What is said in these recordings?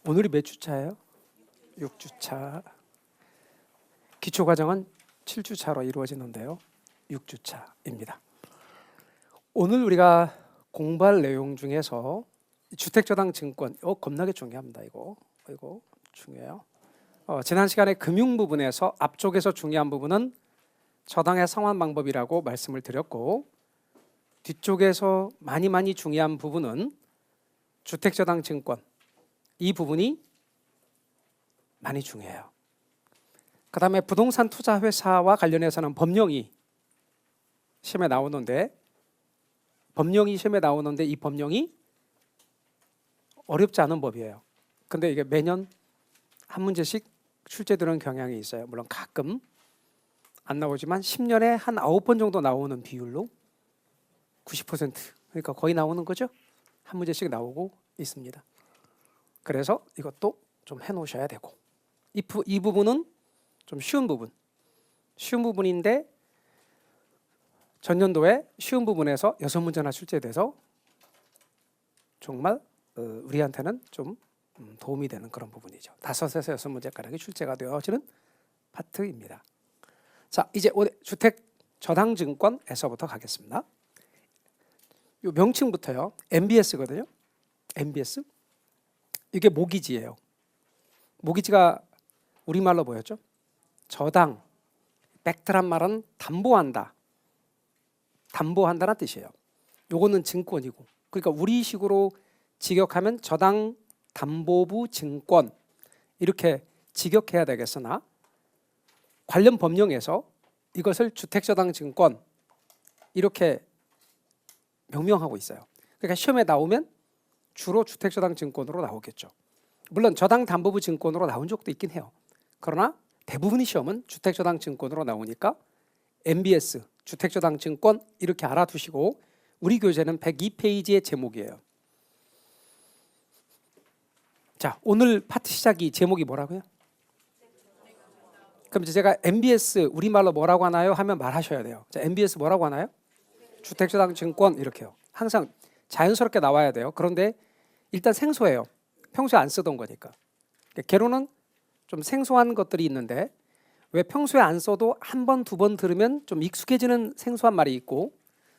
오늘이 몇 주차예요? 6주차. 기초과정은 7주차로 이루어지는데요. 6주차입니다. 오늘 우리가 공부할 내용 중에서 주택저당증권, 겁나게 중요합니다. 이거 중요해요. 지난 시간에 금융 부분에서 앞쪽에서 중요한 부분은 저당의 상환 방법이라고 말씀을 드렸고, 뒤쪽에서 많이 중요한 부분은 주택저당증권, 이 부분이 많이 중요해요. 그 다음에 부동산 투자회사와 관련해서는 법령이 시험에 나오는데 이 법령이 어렵지 않은 법이에요. 근데 이게 매년 한 문제씩 출제되는 경향이 있어요. 물론 가끔 안 나오지만 10년에 한 9번 정도 나오는 비율로 90%, 그러니까 거의 나오는 거죠. 한 문제씩 나오고 있습니다. 그래서 이것도 좀 해놓으셔야 되고, 이 부분은 좀 쉬운 부분인데 전년도에 쉬운 부분에서 6문제나 출제돼서 정말 우리한테는 좀 도움이 되는 그런 부분이죠. 5에서 6문제가량이 출제가 되어지는 파트입니다. 자, 이제 주택저당증권에서부터 가겠습니다. 이 명칭부터요. MBS거든요. MBS. 이게 모기지예요. 모기지가 우리말로 뭐였죠? 저당. 팩트란 말은 담보한다. 담보한다는 뜻이에요. 요거는 증권이고. 그러니까 우리식으로 직역하면 저당 담보부 증권 이렇게 직역해야 되겠으나 관련 법령에서 이것을 주택저당증권 이렇게 명명하고 있어요. 그러니까 시험에 나오면 주로 주택저당증권으로 나오겠죠. 물론 저당담보부 증권으로 나온 적도 있긴 해요. 그러나 대부분의 시험은 주택저당증권으로 나오니까 MBS, 주택저당증권 이렇게 알아두시고, 우리 교재는 102페이지의 제목이에요. 자, 오늘 파트 시작이 제목이 뭐라고요? 그럼 이제 제가 MBS 우리말로 뭐라고 하나요? 하면 말하셔야 돼요. 자, MBS 뭐라고 하나요? 주택저당증권 이렇게요. 항상 자연스럽게 나와야 돼요. 그런데 일단 생소해요. 평소에 안 쓰던 거니까. 개론은 좀 생소한 것들이 있는데, 왜 평소에 안 써도 한 번, 두 번 들으면 좀 익숙해지는 생소한 말이 있고,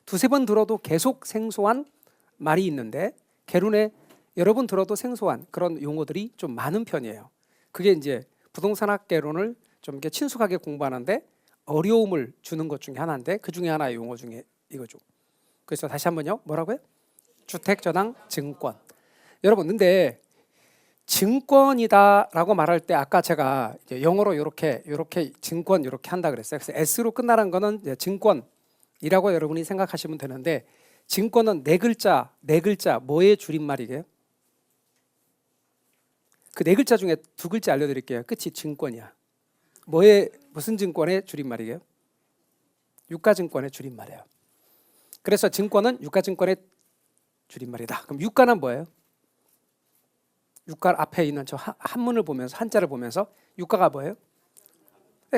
두세 번 들어도 계속 생소한 말이 있는데, 개론에 여러 번 들어도 생소한 그런 용어들이 좀 많은 편이에요. 그게 이제 부동산학 개론을 좀 이렇게 친숙하게 공부하는데 어려움을 주는 것 중에 하나인데, 그 중에 하나의 용어 중에 이거죠. 그래서 다시 한번요. 뭐라고요? 주택저당증권. 여러분, 근데 증권이다라고 말할 때 아까 제가 이제 영어로 이렇게 증권 이렇게 한다 그랬어요. 그래서 S로 끝나는 거는 이제 증권이라고 여러분이 생각하시면 되는데, 증권은 네 글자 뭐의 줄임말이게요? 그 네 글자 중에 두 글자 알려드릴게요. 끝이 증권이야. 무슨 증권의 줄임말이게요? 유가증권의 줄임말이에요. 그래서 증권은 유가증권의 줄임말이다. 그럼 유가는 뭐예요? 유가 앞에 있는 저 한문을 보면서, 한자를 보면서 유가가 뭐예요?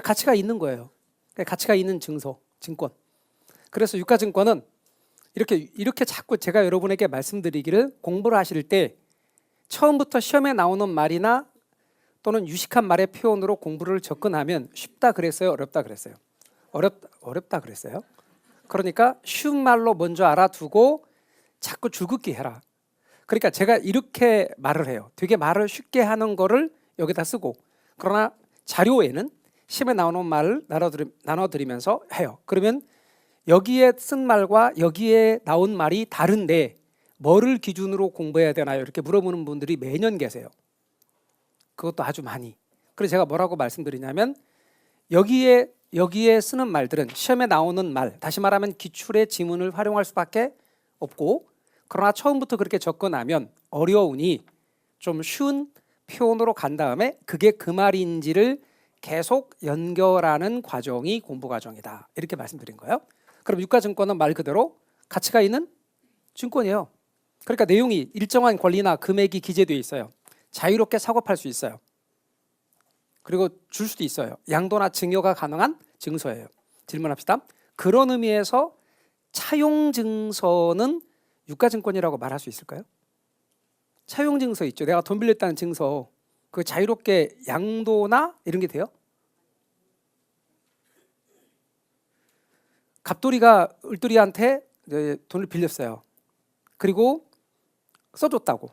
가치가 있는 거예요. 가치가 있는 증권. 그래서 유가증권은 이렇게 자꾸 제가 여러분에게 말씀드리기를, 공부를 하실 때 처음부터 시험에 나오는 말이나 또는 유식한 말의 표현으로 공부를 접근하면 쉽다 그랬어요? 어렵다 그랬어요? 어렵다 그랬어요? 그러니까 쉬운 말로 먼저 알아두고 자꾸 줄긋기 해라. 그러니까 제가 이렇게 말을 해요. 되게 말을 쉽게 하는 거를 여기다 쓰고, 그러나 자료에는 시험에 나오는 말을 나눠드리면서 해요. 그러면 여기에 쓴 말과 여기에 나온 말이 다른데 뭐를 기준으로 공부해야 되나요? 이렇게 물어보는 분들이 매년 계세요. 그것도 아주 많이. 그래서 제가 뭐라고 말씀드리냐면, 여기에 쓰는 말들은 시험에 나오는 말, 다시 말하면 기출의 지문을 활용할 수밖에 없고, 그러나 처음부터 그렇게 접근하면 어려우니 좀 쉬운 표현으로 간 다음에 그게 그 말인지를 계속 연결하는 과정이 공부 과정이다. 이렇게 말씀드린 거예요. 그럼 유가증권은 말 그대로 가치가 있는 증권이에요. 그러니까 내용이 일정한 권리나 금액이 기재되어 있어요. 자유롭게 사고 팔 수 있어요. 그리고 줄 수도 있어요. 양도나 증여가 가능한 증서예요. 질문합시다. 그런 의미에서 차용증서는 유가증권이라고 말할 수 있을까요? 차용 증서 있죠. 내가 돈 빌렸다는 증서. 그 자유롭게 양도나 이런 게 돼요? 갑돌이가 을돌이한테 돈을 빌렸어요. 그리고 써줬다고.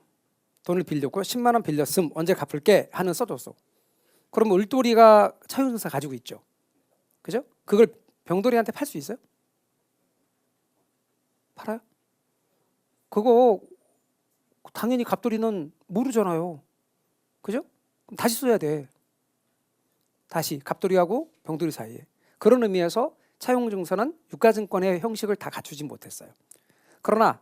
돈을 빌렸고 10만 원 빌렸음 언제 갚을게 하는 써줬어. 그러면 을돌이가 차용 증서 가지고 있죠. 그죠? 그걸 병돌이한테 팔 수 있어요? 팔아요? 그거 당연히 갑돌이는 모르잖아요. 그죠? 그럼 다시 써야 돼. 다시 갑돌이하고 병돌이 사이에. 그런 의미에서 차용증서는 유가증권의 형식을 다 갖추지 못했어요. 그러나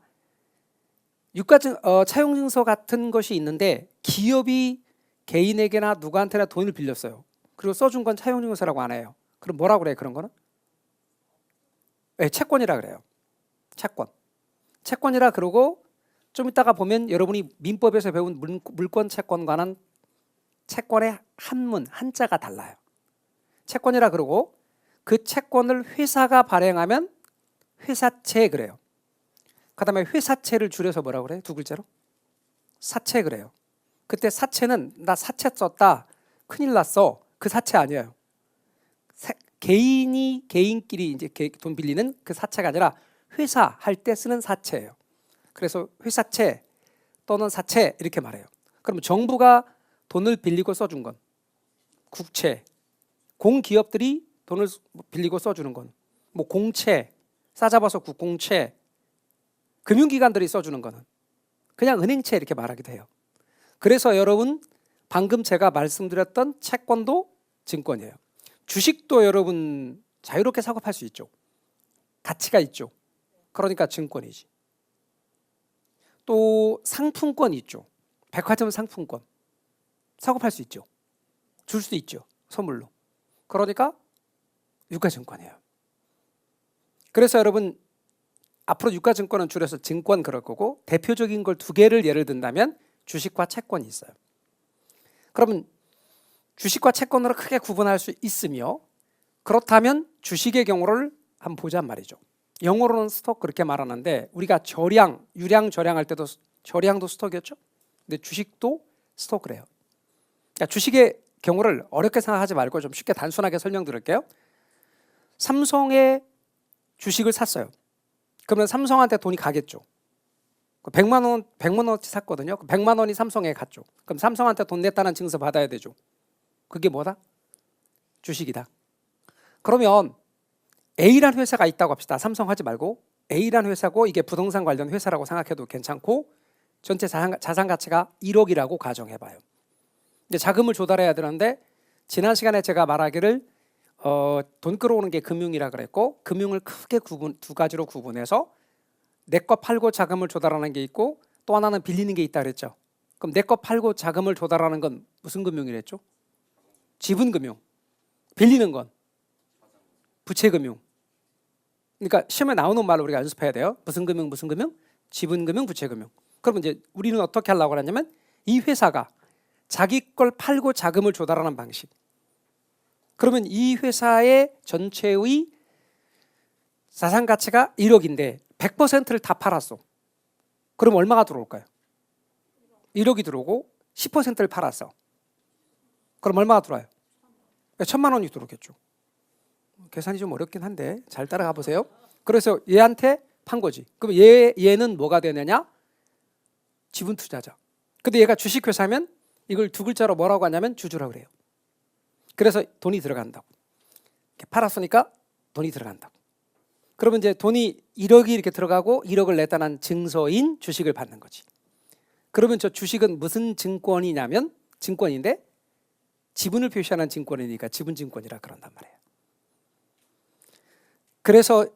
차용증서 같은 것이 있는데 기업이 개인에게나 누구한테나 돈을 빌렸어요. 그리고 써준 건 차용증서라고 안 해요. 그럼 뭐라고 그래요? 그런 거는? 네, 채권이라 그래요. 채권이라 그러고 좀 이따가 보면 여러분이 민법에서 배운 물권 채권과는 채권의 한문, 한자가 달라요. 채권이라 그러고 그 채권을 회사가 발행하면 회사채 그래요. 그 다음에 회사채를 줄여서 뭐라고 그래요? 두 글자로? 사채 그래요. 그때 사채는 나 사채 썼다. 큰일 났어. 그 사채 아니에요. 개인끼리 이제 돈 빌리는 그 사채가 아니라 회사 할 때 쓰는 사채예요. 그래서 회사채 또는 사채 이렇게 말해요. 그럼 정부가 돈을 빌리고 써준 건 국채, 공기업들이 돈을 빌리고 써주는 건 뭐 공채, 싸잡아서 국공채, 금융기관들이 써주는 거는 그냥 은행채 이렇게 말하기도 해요. 그래서 여러분 방금 제가 말씀드렸던 채권도 증권이에요. 주식도 여러분 자유롭게 사고 팔 수 있죠. 가치가 있죠. 그러니까 증권이지. 또 상품권이 있죠. 백화점 상품권 사고 팔 수 있죠. 줄 수 있죠. 선물로. 그러니까 유가증권이에요. 그래서 여러분 앞으로 유가증권은 줄여서 증권 그럴 거고 대표적인 걸 두 개를 예를 든다면 주식과 채권이 있어요. 그러면 주식과 채권으로 크게 구분할 수 있으며 그렇다면 주식의 경우를 한번 보자는 말이죠. 영어로는 스톡 그렇게 말하는데 우리가 유량 저량할 때도 저량도 스톡이었죠. 근데 주식도 스톡 그래요. 그러니까 주식의 경우를 어렵게 생각하지 말고 좀 쉽게 단순하게 설명드릴게요. 삼성의 주식을 샀어요. 그러면 삼성한테 돈이 가겠죠. 100만 원어치 샀거든요. 100만 원이 삼성에 갔죠. 그럼 삼성한테 돈 냈다는 증서 받아야 되죠. 그게 뭐다? 주식이다. 그러면 A라는 회사가 있다고 합시다. 삼성 하지 말고 A라는 회사고 이게 부동산 관련 회사라고 생각해도 괜찮고 전체 자산 가치가 1억이라고 가정해봐요. 이제 자금을 조달해야 되는데 지난 시간에 제가 말하기를 돈 끌어오는 게 금융이라 그랬고 금융을 크게 두 가지로 구분해서 내 거 팔고 자금을 조달하는 게 있고 또 하나는 빌리는 게 있다 그랬죠. 그럼 내 거 팔고 자금을 조달하는 건 무슨 금융이랬죠? 지분금융. 빌리는 건 부채금융. 그러니까 시험에 나오는 말로 우리가 연습해야 돼요. 무슨 금융? 지분금융, 부채금융. 그러면 이제 우리는 어떻게 하려고 하냐면 이 회사가 자기 걸 팔고 자금을 조달하는 방식. 그러면 이 회사의 전체의 자산 가치가 1억인데 100%를 다 팔았어. 그럼 얼마가 들어올까요? 1억이 들어오고 10%를 팔았어. 그럼 얼마가 들어와요? 1,000만 원이 들어오겠죠. 계산이 좀 어렵긴 한데 잘 따라가 보세요. 그래서 얘한테 판 거지. 그럼 얘는 뭐가 되느냐? 지분 투자자. 근데 얘가 주식회사면 이걸 두 글자로 뭐라고 하냐면 주주라고 그래요. 그래서 돈이 들어간다고. 팔았으니까 돈이 들어간다고. 그러면 이제 돈이 1억이 이렇게 들어가고 1억을 냈다는 증서인 주식을 받는 거지. 그러면 저 주식은 무슨 증권이냐면 증권인데 지분을 표시하는 증권이니까 지분증권이라 그런단 말이에요. 그래서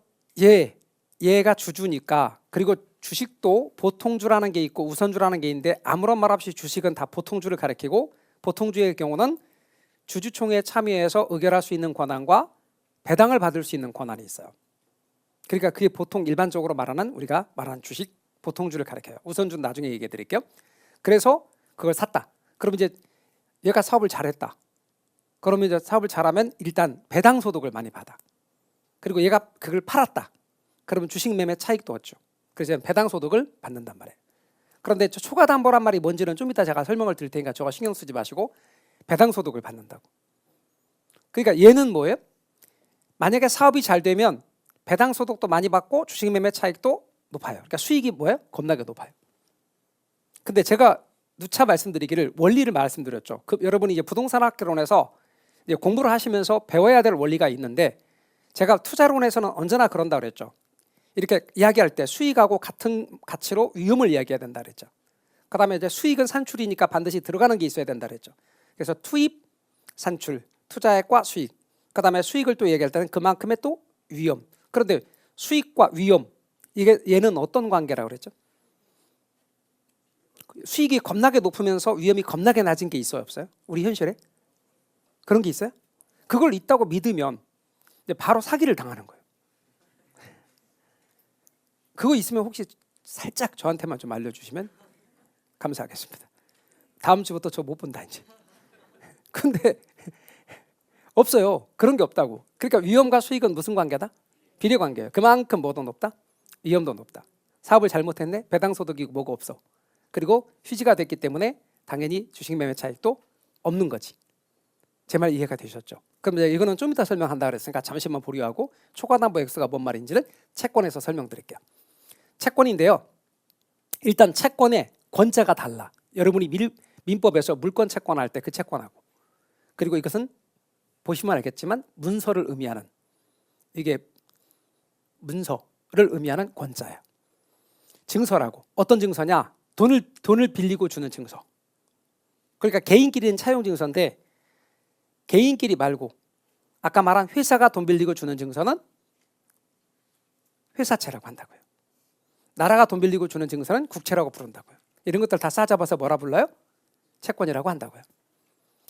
얘가 주주니까 그리고 주식도 보통주라는 게 있고 우선주라는 게 있는데 아무런 말 없이 주식은 다 보통주를 가리키고 보통주의 경우는 주주총회에 참여해서 의결할 수 있는 권한과 배당을 받을 수 있는 권한이 있어요. 그러니까 그게 보통 일반적으로 말하는 우리가 말하는 주식 보통주를 가리켜요. 우선주는 나중에 얘기해 드릴게요. 그래서 그걸 샀다. 그러면 이제 얘가 사업을 잘했다. 그러면 이제 사업을 잘하면 일단 배당 소득을 많이 받아. 그리고 얘가 그걸 팔았다. 그러면 주식 매매 차익도 얻죠. 그래서 배당 소득을 받는단 말이에요. 그런데 초과담보란 말이 뭔지는 좀 이따 제가 설명을 드릴 테니까 저거 신경 쓰지 마시고 배당소득을 받는다고. 그러니까 얘는 뭐예요? 만약에 사업이 잘 되면 배당소득도 많이 받고 주식매매 차익도 높아요. 그러니까 수익이 뭐예요? 겁나게 높아요. 근데 제가 누차 말씀드리기를 원리를 말씀드렸죠. 여러분이 이제 부동산학개론에서 이제 공부를 하시면서 배워야 될 원리가 있는데 제가 투자론에서는 언제나 그런다 그랬죠. 이렇게 이야기할 때 수익하고 같은 가치로 위험을 이야기해야 된다 그랬죠. 그다음에 이제 수익은 산출이니까 반드시 들어가는 게 있어야 된다 그랬죠. 그래서 투입, 산출, 투자액과 수익. 그다음에 수익을 또 얘기할 때는 그만큼의 또 위험. 그런데 수익과 위험 이게 얘는 어떤 관계라고 그랬죠? 수익이 겁나게 높으면서 위험이 겁나게 낮은 게 있어요, 없어요? 우리 현실에 그런 게 있어요? 그걸 있다고 믿으면 이제 바로 사기를 당하는 거예요. 그거 있으면 혹시 살짝 저한테만 좀 알려주시면 감사하겠습니다. 다음 주부터 저 못 본다 이제. 근데 없어요. 그런 게 없다고. 그러니까 위험과 수익은 무슨 관계다? 비례 관계예요. 그만큼 뭐도 높다? 위험도 높다. 사업을 잘못했네? 배당소득이고 뭐가 없어. 그리고 휴지가 됐기 때문에 당연히 주식매매 차익도 없는 거지. 제 말 이해가 되셨죠? 그럼 이제 이거는 좀 이따 설명한다 그랬으니까 잠시만 보류하고 초과담보 X가 뭔 말인지를 채권에서 설명드릴게요. 채권인데요. 일단 채권의 권자가 달라. 여러분이 민법에서 물권 채권할 때 그 채권하고. 그리고 이것은 보시면 알겠지만 문서를 의미하는 이게 문서를 의미하는 권자예요. 증서라고. 어떤 증서냐? 돈을 빌리고 주는 증서. 그러니까 개인끼리는 차용 증서인데 개인끼리 말고 아까 말한 회사가 돈 빌리고 주는 증서는 회사채라고 한다고요. 나라가 돈 빌리고 주는 증서는 국채라고 부른다고요. 이런 것들 다 싸잡아서 뭐라 불러요? 채권이라고 한다고요.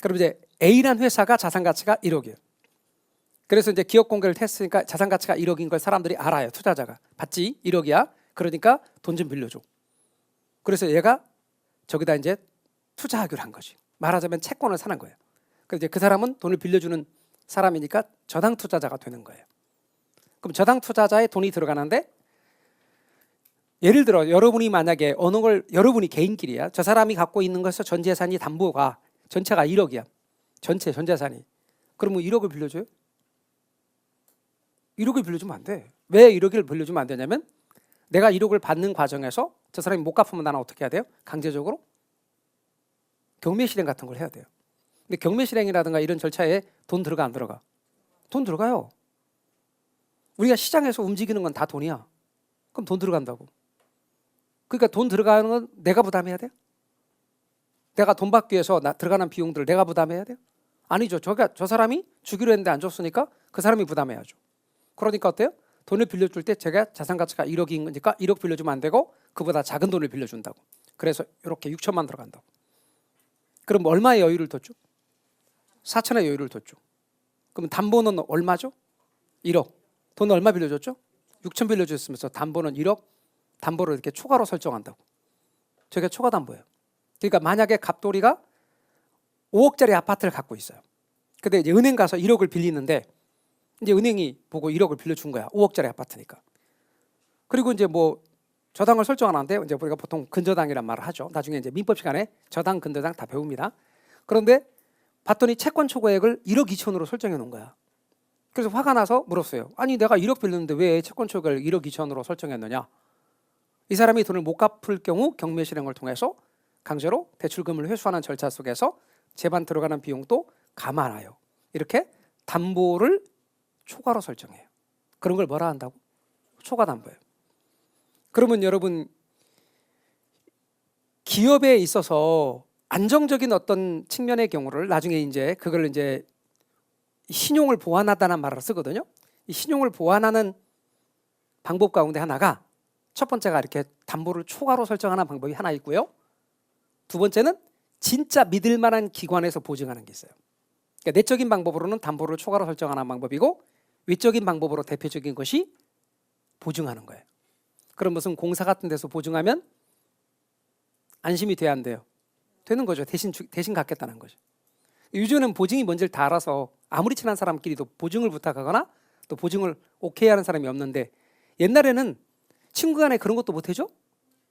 그럼 이제 A라는 회사가 자산 가치가 1억이에요. 그래서 이제 기업 공개를 했으니까 자산 가치가 1억인 걸 사람들이 알아요. 투자자가. 봤지? 1억이야. 그러니까 돈 좀 빌려줘. 그래서 얘가 저기다 이제 투자하기로 한 거지. 말하자면 채권을 사는 거예요. 그래서 이제 그 사람은 돈을 빌려주는 사람이니까 저당 투자자가 되는 거예요. 그럼 저당 투자자에 돈이 들어가는데 예를 들어 여러분이 만약에 어느 걸 여러분이 개인끼리야. 저 사람이 갖고 있는 것에서 전 재산이 담보가 전체가 1억이야. 전체 전 재산이. 그러면 1억을 빌려줘요? 1억을 빌려주면 안 돼. 왜 1억을 빌려주면 안 되냐면 내가 1억을 받는 과정에서 저 사람이 못 갚으면 나는 어떻게 해야 돼요? 강제적으로 경매 실행 같은 걸 해야 돼요. 근데 경매 실행이라든가 이런 절차에 돈 들어가 안 들어가? 돈 들어가요. 우리가 시장에서 움직이는 건 다 돈이야. 그럼 돈 들어간다고. 그러니까 돈 들어가는 건 내가 부담해야 돼요? 내가 돈 받기 위해서 들어가는 비용들을 내가 부담해야 돼요? 아니죠. 저 사람이 주기로 했는데 안 줬으니까 그 사람이 부담해야죠. 그러니까 어때요? 돈을 빌려줄 때 제가 자산 가치가 1억인 거니까 1억 빌려주면 안 되고 그보다 작은 돈을 빌려준다고. 그래서 이렇게 6천만 들어간다고. 그럼 얼마의 여유를 뒀죠? 4천의 여유를 뒀죠. 그럼 담보는 얼마죠? 1억. 돈 얼마 빌려줬죠? 6천 빌려줬으면서 담보는 1억. 담보를 이렇게 초과로 설정한다고. 저게 초과 담보예요. 그러니까 만약에 갑돌이가 5억짜리 아파트를 갖고 있어요. 근데 이제 은행 가서 1억을 빌리는데 이제 은행이 보고 1억을 빌려준 거야. 5억짜리 아파트니까. 그리고 이제 뭐 저당을 설정하는데 이제 우리가 보통 근저당이란 말을 하죠. 나중에 이제 민법 시간에 저당, 근저당 다 배웁니다. 그런데 봤더니 채권 초과액을 1억 2천으로 설정해 놓은 거야. 그래서 화가 나서 물었어요. 아니 내가 1억 빌렸는데 왜 채권 초과액을 1억 2천으로 설정했느냐? 이 사람이 돈을 못 갚을 경우 경매 실행을 통해서 강제로 대출금을 회수하는 절차 속에서 재반 들어가는 비용도 감안하여 이렇게 담보를 초과로 설정해요. 그런 걸 뭐라 한다고? 초과 담보예요. 그러면 여러분 기업에 있어서 안정적인 어떤 측면의 경우를 나중에 이제 그걸 이제 신용을 보완하다는 말을 쓰거든요. 이 신용을 보완하는 방법 가운데 하나가 첫 번째가 이렇게 담보를 초과로 설정하는 방법이 하나 있고요. 두 번째는 진짜 믿을 만한 기관에서 보증하는 게 있어요. 그러니까 내적인 방법으로는 담보를 초과로 설정하는 방법이고 외적인 방법으로 대표적인 것이 보증하는 거예요. 그럼 무슨 공사 같은 데서 보증하면 안심이 돼야 안 돼요? 되는 거죠. 대신 갚겠다는 거죠. 요즘은 보증이 뭔지를 다 알아서 아무리 친한 사람끼리도 보증을 부탁하거나 또 보증을 오케이 하는 사람이 없는데 옛날에는 친구 간에 그런 것도 못 해줘?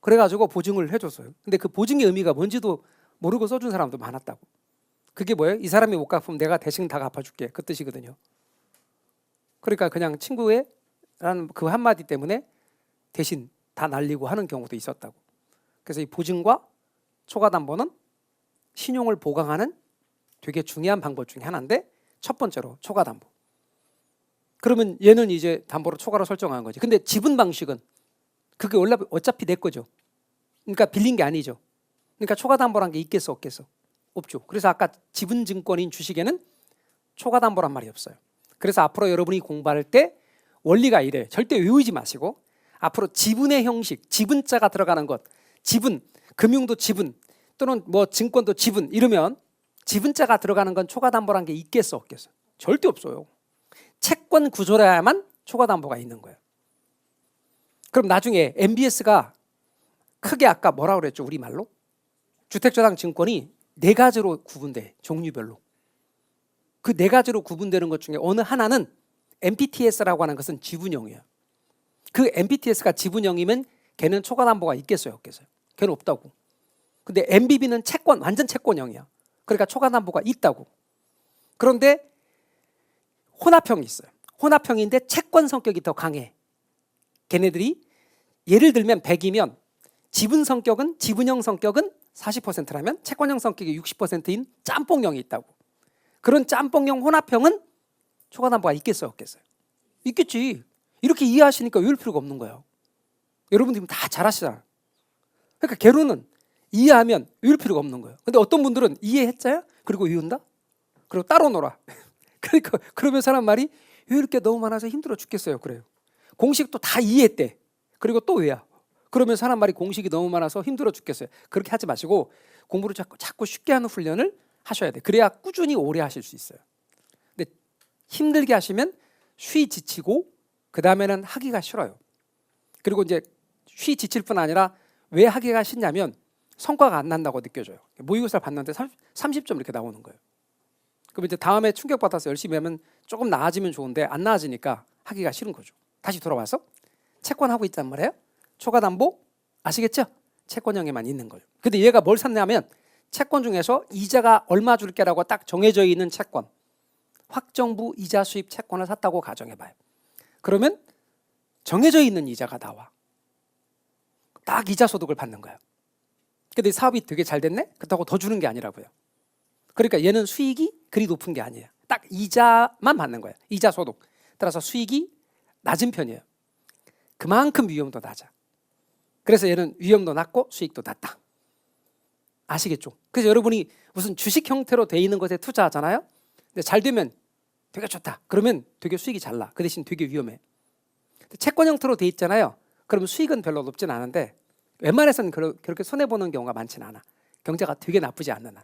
그래가지고 보증을 해줬어요. 근데 그 보증의 의미가 뭔지도 모르고 써준 사람도 많았다고. 그게 뭐예요? 이 사람이 못 갚으면 내가 대신 다 갚아줄게, 그 뜻이거든요. 그러니까 그냥 친구의 라는 그 한마디 때문에 대신 다 날리고 하는 경우도 있었다고. 그래서 이 보증과 초과담보는 신용을 보강하는 되게 중요한 방법 중에 하나인데, 첫 번째로 초과담보. 그러면 얘는 이제 담보로 초과로 설정한 거지. 근데 지분 방식은 그게 원래 어차피 내 거죠. 그러니까 빌린 게 아니죠. 그러니까 초과담보란 게 있겠어 없겠어? 없죠. 그래서 아까 지분증권인 주식에는 초과담보란 말이 없어요. 그래서 앞으로 여러분이 공부할 때 원리가 이래. 절대 외우지 마시고 앞으로 지분의 형식, 지분자가 들어가는 것, 지분, 금융도 지분 또는 뭐 증권도 지분 이러면 지분자가 들어가는 건 초과담보란 게 있겠어 없겠어? 절대 없어요. 채권 구조라야만 초과담보가 있는 거예요. 그럼 나중에 MBS가 크게 아까 뭐라고 그랬죠? 우리말로? 주택저당 증권이 4가지로 구분돼. 종류별로. 그 4가지로 구분되는 것 중에 어느 하나는 MPTS라고 하는 것은 지분형이에요. 그 MPTS가 지분형이면 걔는 초과담보가 있겠어요 없겠어요? 걔는 없다고. 근데 MBB는 채권, 완전 채권형이야. 그러니까 초과담보가 있다고. 그런데 혼합형이 있어요. 혼합형인데 채권 성격이 더 강해. 걔네들이 예를 들면 100이면 지분 성격은, 지분형 성격은 40%라면 채권형 성격이 60%인 짬뽕형이 있다고. 그런 짬뽕형 혼합형은 초과담보가 있겠어요 없겠어요? 있겠지. 이렇게 이해하시니까 외울 필요가 없는 거예요. 여러분들이 다 잘 아시잖아요. 그러니까 결론은 이해하면 외울 필요가 없는 거예요. 근데 어떤 분들은 이해했자야? 그리고 외운다? 그리고 따로 놀아. 그러니까 그러면 사람 말이 외울 게 너무 많아서 힘들어 죽겠어요. 그래요. 공식도 다 이해했대. 그리고 또 외야. 그러면 사람 말이 공식이 너무 많아서 힘들어 죽겠어요. 그렇게 하지 마시고 공부를 자꾸 쉽게 하는 훈련을 하셔야 돼. 그래야 꾸준히 오래 하실 수 있어요. 근데 힘들게 하시면 쉬 지치고 그 다음에는 하기가 싫어요. 그리고 이제 쉬 지칠 뿐 아니라 왜 하기가 싫냐면 성과가 안 난다고 느껴져요. 모의고사를 봤는데 30점 이렇게 나오는 거예요. 그럼 이제 다음에 충격받아서 열심히 하면 조금 나아지면 좋은데 안 나아지니까 하기가 싫은 거죠. 다시 돌아와서 채권하고 있단 말이에요. 초과담보 아시겠죠? 채권형에만 있는 거예요. 근데 얘가 뭘 샀냐면 채권 중에서 이자가 얼마 줄게라고 딱 정해져 있는 채권, 확정부 이자 수입 채권을 샀다고 가정해봐요. 그러면 정해져 있는 이자가 나와. 딱 이자 소득을 받는 거예요. 근데 사업이 되게 잘 됐네? 그렇다고 더 주는 게 아니라고요. 그러니까 얘는 수익이 그리 높은 게 아니에요. 딱 이자만 받는 거예요. 이자 소득. 따라서 수익이 낮은 편이에요. 그만큼 위험도 낮아. 그래서 얘는 위험도 낮고 수익도 낮다. 아시겠죠? 그래서 여러분이 무슨 주식 형태로 돼 있는 것에 투자하잖아요. 근데 잘 되면 되게 좋다. 그러면 되게 수익이 잘 나. 그 대신 되게 위험해. 채권 형태로 돼 있잖아요. 그러면 수익은 별로 높진 않은데 웬만해서는 그렇게 손해보는 경우가 많지는 않아. 경제가 되게 나쁘지 않는 한.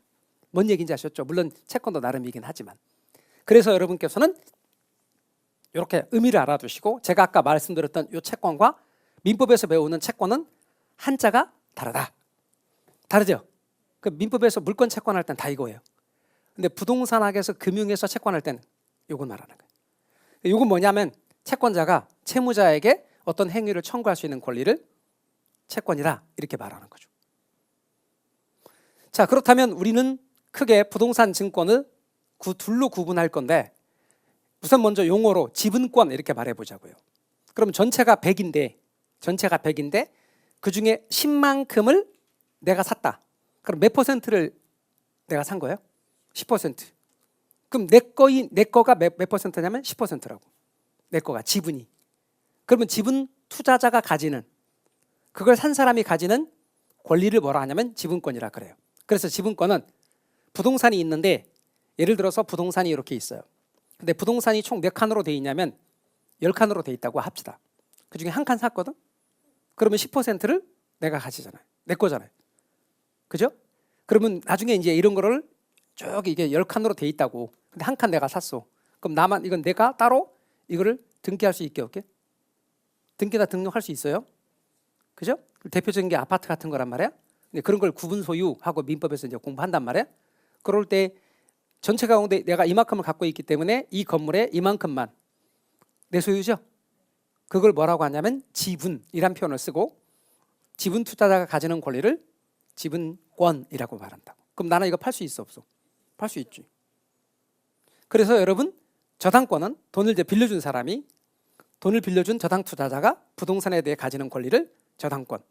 뭔 얘기인지 아셨죠? 물론 채권도 나름이긴 하지만. 그래서 여러분께서는 이렇게 의미를 알아두시고 제가 아까 말씀드렸던 이 채권과 민법에서 배우는 채권은 한자가 다르다. 다르죠? 그 민법에서 물권 채권할 땐 다 이거예요. 근데 부동산학에서 금융에서 채권할 땐 이걸 말하는 거예요. 이건 뭐냐면 채권자가 채무자에게 어떤 행위를 청구할 수 있는 권리를 채권이라 이렇게 말하는 거죠. 자, 그렇다면 우리는 크게 부동산 증권을 둘로 구분할 건데 우선 먼저 용어로 지분권 이렇게 말해보자고요. 그럼 전체가 100인데 그중에 10만큼을 내가 샀다. 그럼 몇 퍼센트를 내가 산 거예요? 10%. 그럼 내 거가 몇 퍼센트냐면 10%라고. 내 거가 지분이. 그러면 지분 투자자가 가지는 그걸 산 사람이 가지는 권리를 뭐라 하냐면 지분권이라 그래요. 그래서 지분권은 부동산이 있는데 예를 들어서 부동산이 이렇게 있어요. 근데 부동산이 총 몇 칸으로 돼 있냐면 10칸으로 돼 있다고 합시다. 그중에 한 칸 샀거든? 그러면 10%를 내가 가지잖아요. 내 거잖아요. 그죠? 그러면 나중에 이제 이런 거를 쭉 이게 10칸으로 돼 있다고. 근데 한 칸 내가 샀어. 그럼 나만 이건 내가 따로 이거를 등기할 수 있게 없게? 등기다 등록할 수 있어요. 그죠? 대표적인 게 아파트 같은 거란 말이야. 근데 그런 걸 구분 소유하고 민법에서 이제 공부한단 말이야. 그럴 때 전체 가운데 내가 이만큼을 갖고 있기 때문에 이 건물에 이만큼만 내 소유죠. 그걸 뭐라고 하냐면 지분이란 표현을 쓰고 지분 투자자가 가지는 권리를 지분권이라고 말한다고. 그럼 나는 이거 팔 수 있어 없어? 팔 수 있지. 그래서 여러분 저당권은 돈을 이제 빌려준 사람이 돈을 빌려준 저당 투자자가 부동산에 대해 가지는 권리를 저당권.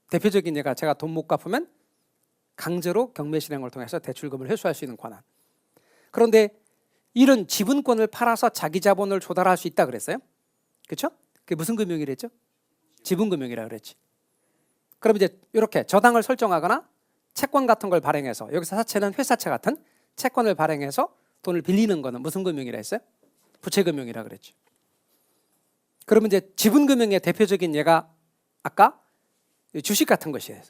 대표적인 예가 제가 돈 못 갚으면 강제로 경매 실행을 통해서 대출금을 회수할 수 있는 권한. 그런데 이런 지분권을 팔아서 자기 자본을 조달할 수 있다 그랬어요? 그렇죠? 그게 무슨 금융이랬죠? 지분금융이라 그랬지. 그럼 이제 이렇게 저당을 설정하거나 채권 같은 걸 발행해서, 여기서 사채는 회사채 같은 채권을 발행해서 돈을 빌리는 거는 무슨 금융이라 했어요? 부채금융이라 그랬죠. 그러면 이제 지분금융의 대표적인 예가 아까 주식 같은 것이에요.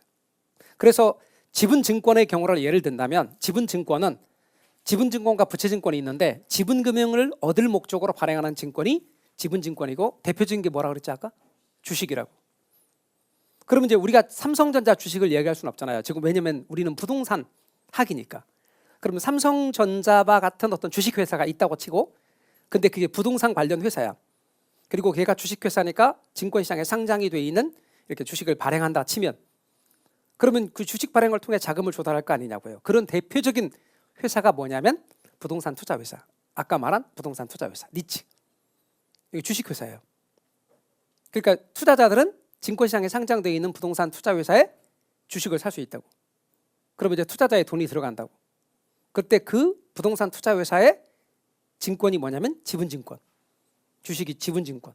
그래서 지분증권의 경우를 예를 든다면 지분증권은 지분증권과 부채증권이 있는데 지분금융을 얻을 목적으로 발행하는 증권이 지분증권이고 대표적인 게 뭐라고 그랬지 아까? 주식이라고. 그러면 이제 우리가 삼성전자 주식을 얘기할 수는 없잖아요. 지금 왜냐면 우리는 부동산 학이니까. 그러면 삼성전자와 같은 어떤 주식회사가 있다고 치고 근데 그게 부동산 관련 회사야. 그리고 걔가 주식회사니까 증권시장에 상장이 돼 있는 이렇게 주식을 발행한다 치면 그러면 그 주식 발행을 통해 자금을 조달할 거 아니냐고요. 그런 대표적인 회사가 뭐냐면 부동산 투자회사. 아까 말한 부동산 투자회사 니치. 이게 주식회사예요. 그러니까 투자자들은 증권시장에 상장되어 있는 부동산 투자회사에 주식을 살 수 있다고. 그러면 이제 투자자의 돈이 들어간다고. 그때 그 부동산 투자회사의 증권이 뭐냐면 지분증권. 주식이 지분증권.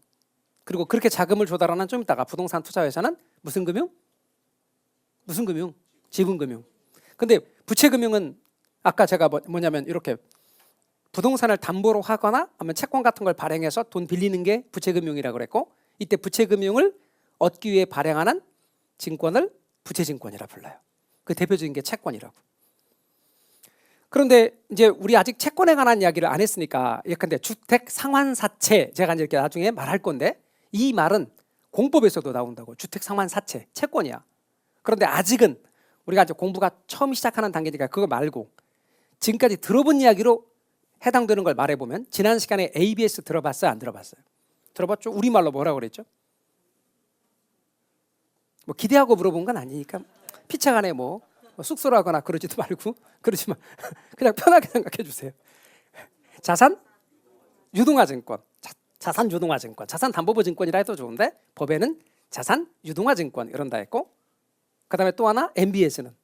그리고 그렇게 자금을 조달하는 좀 이따가 부동산 투자회사는 무슨 금융? 무슨 금융? 지분금융. 근데 부채금융은 아까 제가 뭐냐면 이렇게 부동산을 담보로 하거나 아니면 채권 같은 걸 발행해서 돈 빌리는 게 부채금융이라고 그랬고 이때 부채금융을 얻기 위해 발행하는 증권을 부채증권이라 불러요. 그 대표적인 게 채권이라고. 그런데 이제 우리 아직 채권에 관한 이야기를 안 했으니까 예컨대 주택 상환사채 제가 이제 이렇게 나중에 말할 건데 이 말은 공법에서도 나온다고. 주택 상환사채 채권이야. 그런데 아직은 우리가 이제 공부가 처음 시작하는 단계니까 그거 말고 지금까지 들어본 이야기로 해당되는 걸 말해보면 지난 시간에 ABS 들어봤어요? 안 들어봤어요? 들어봤죠? 우리말로 뭐라고 그랬죠? 뭐 기대하고 물어본 건 아니니까 피차간에 뭐 쑥스러워하거나 그러지도 말고 그러지 마. 그냥 편하게 생각해 주세요. 자산 유동화 증권, 자산 유동화 증권, 자산 담보부 증권이라 해도 좋은데 법에는 자산 유동화 증권 이런다 했고 그다음에 또 하나 MBS는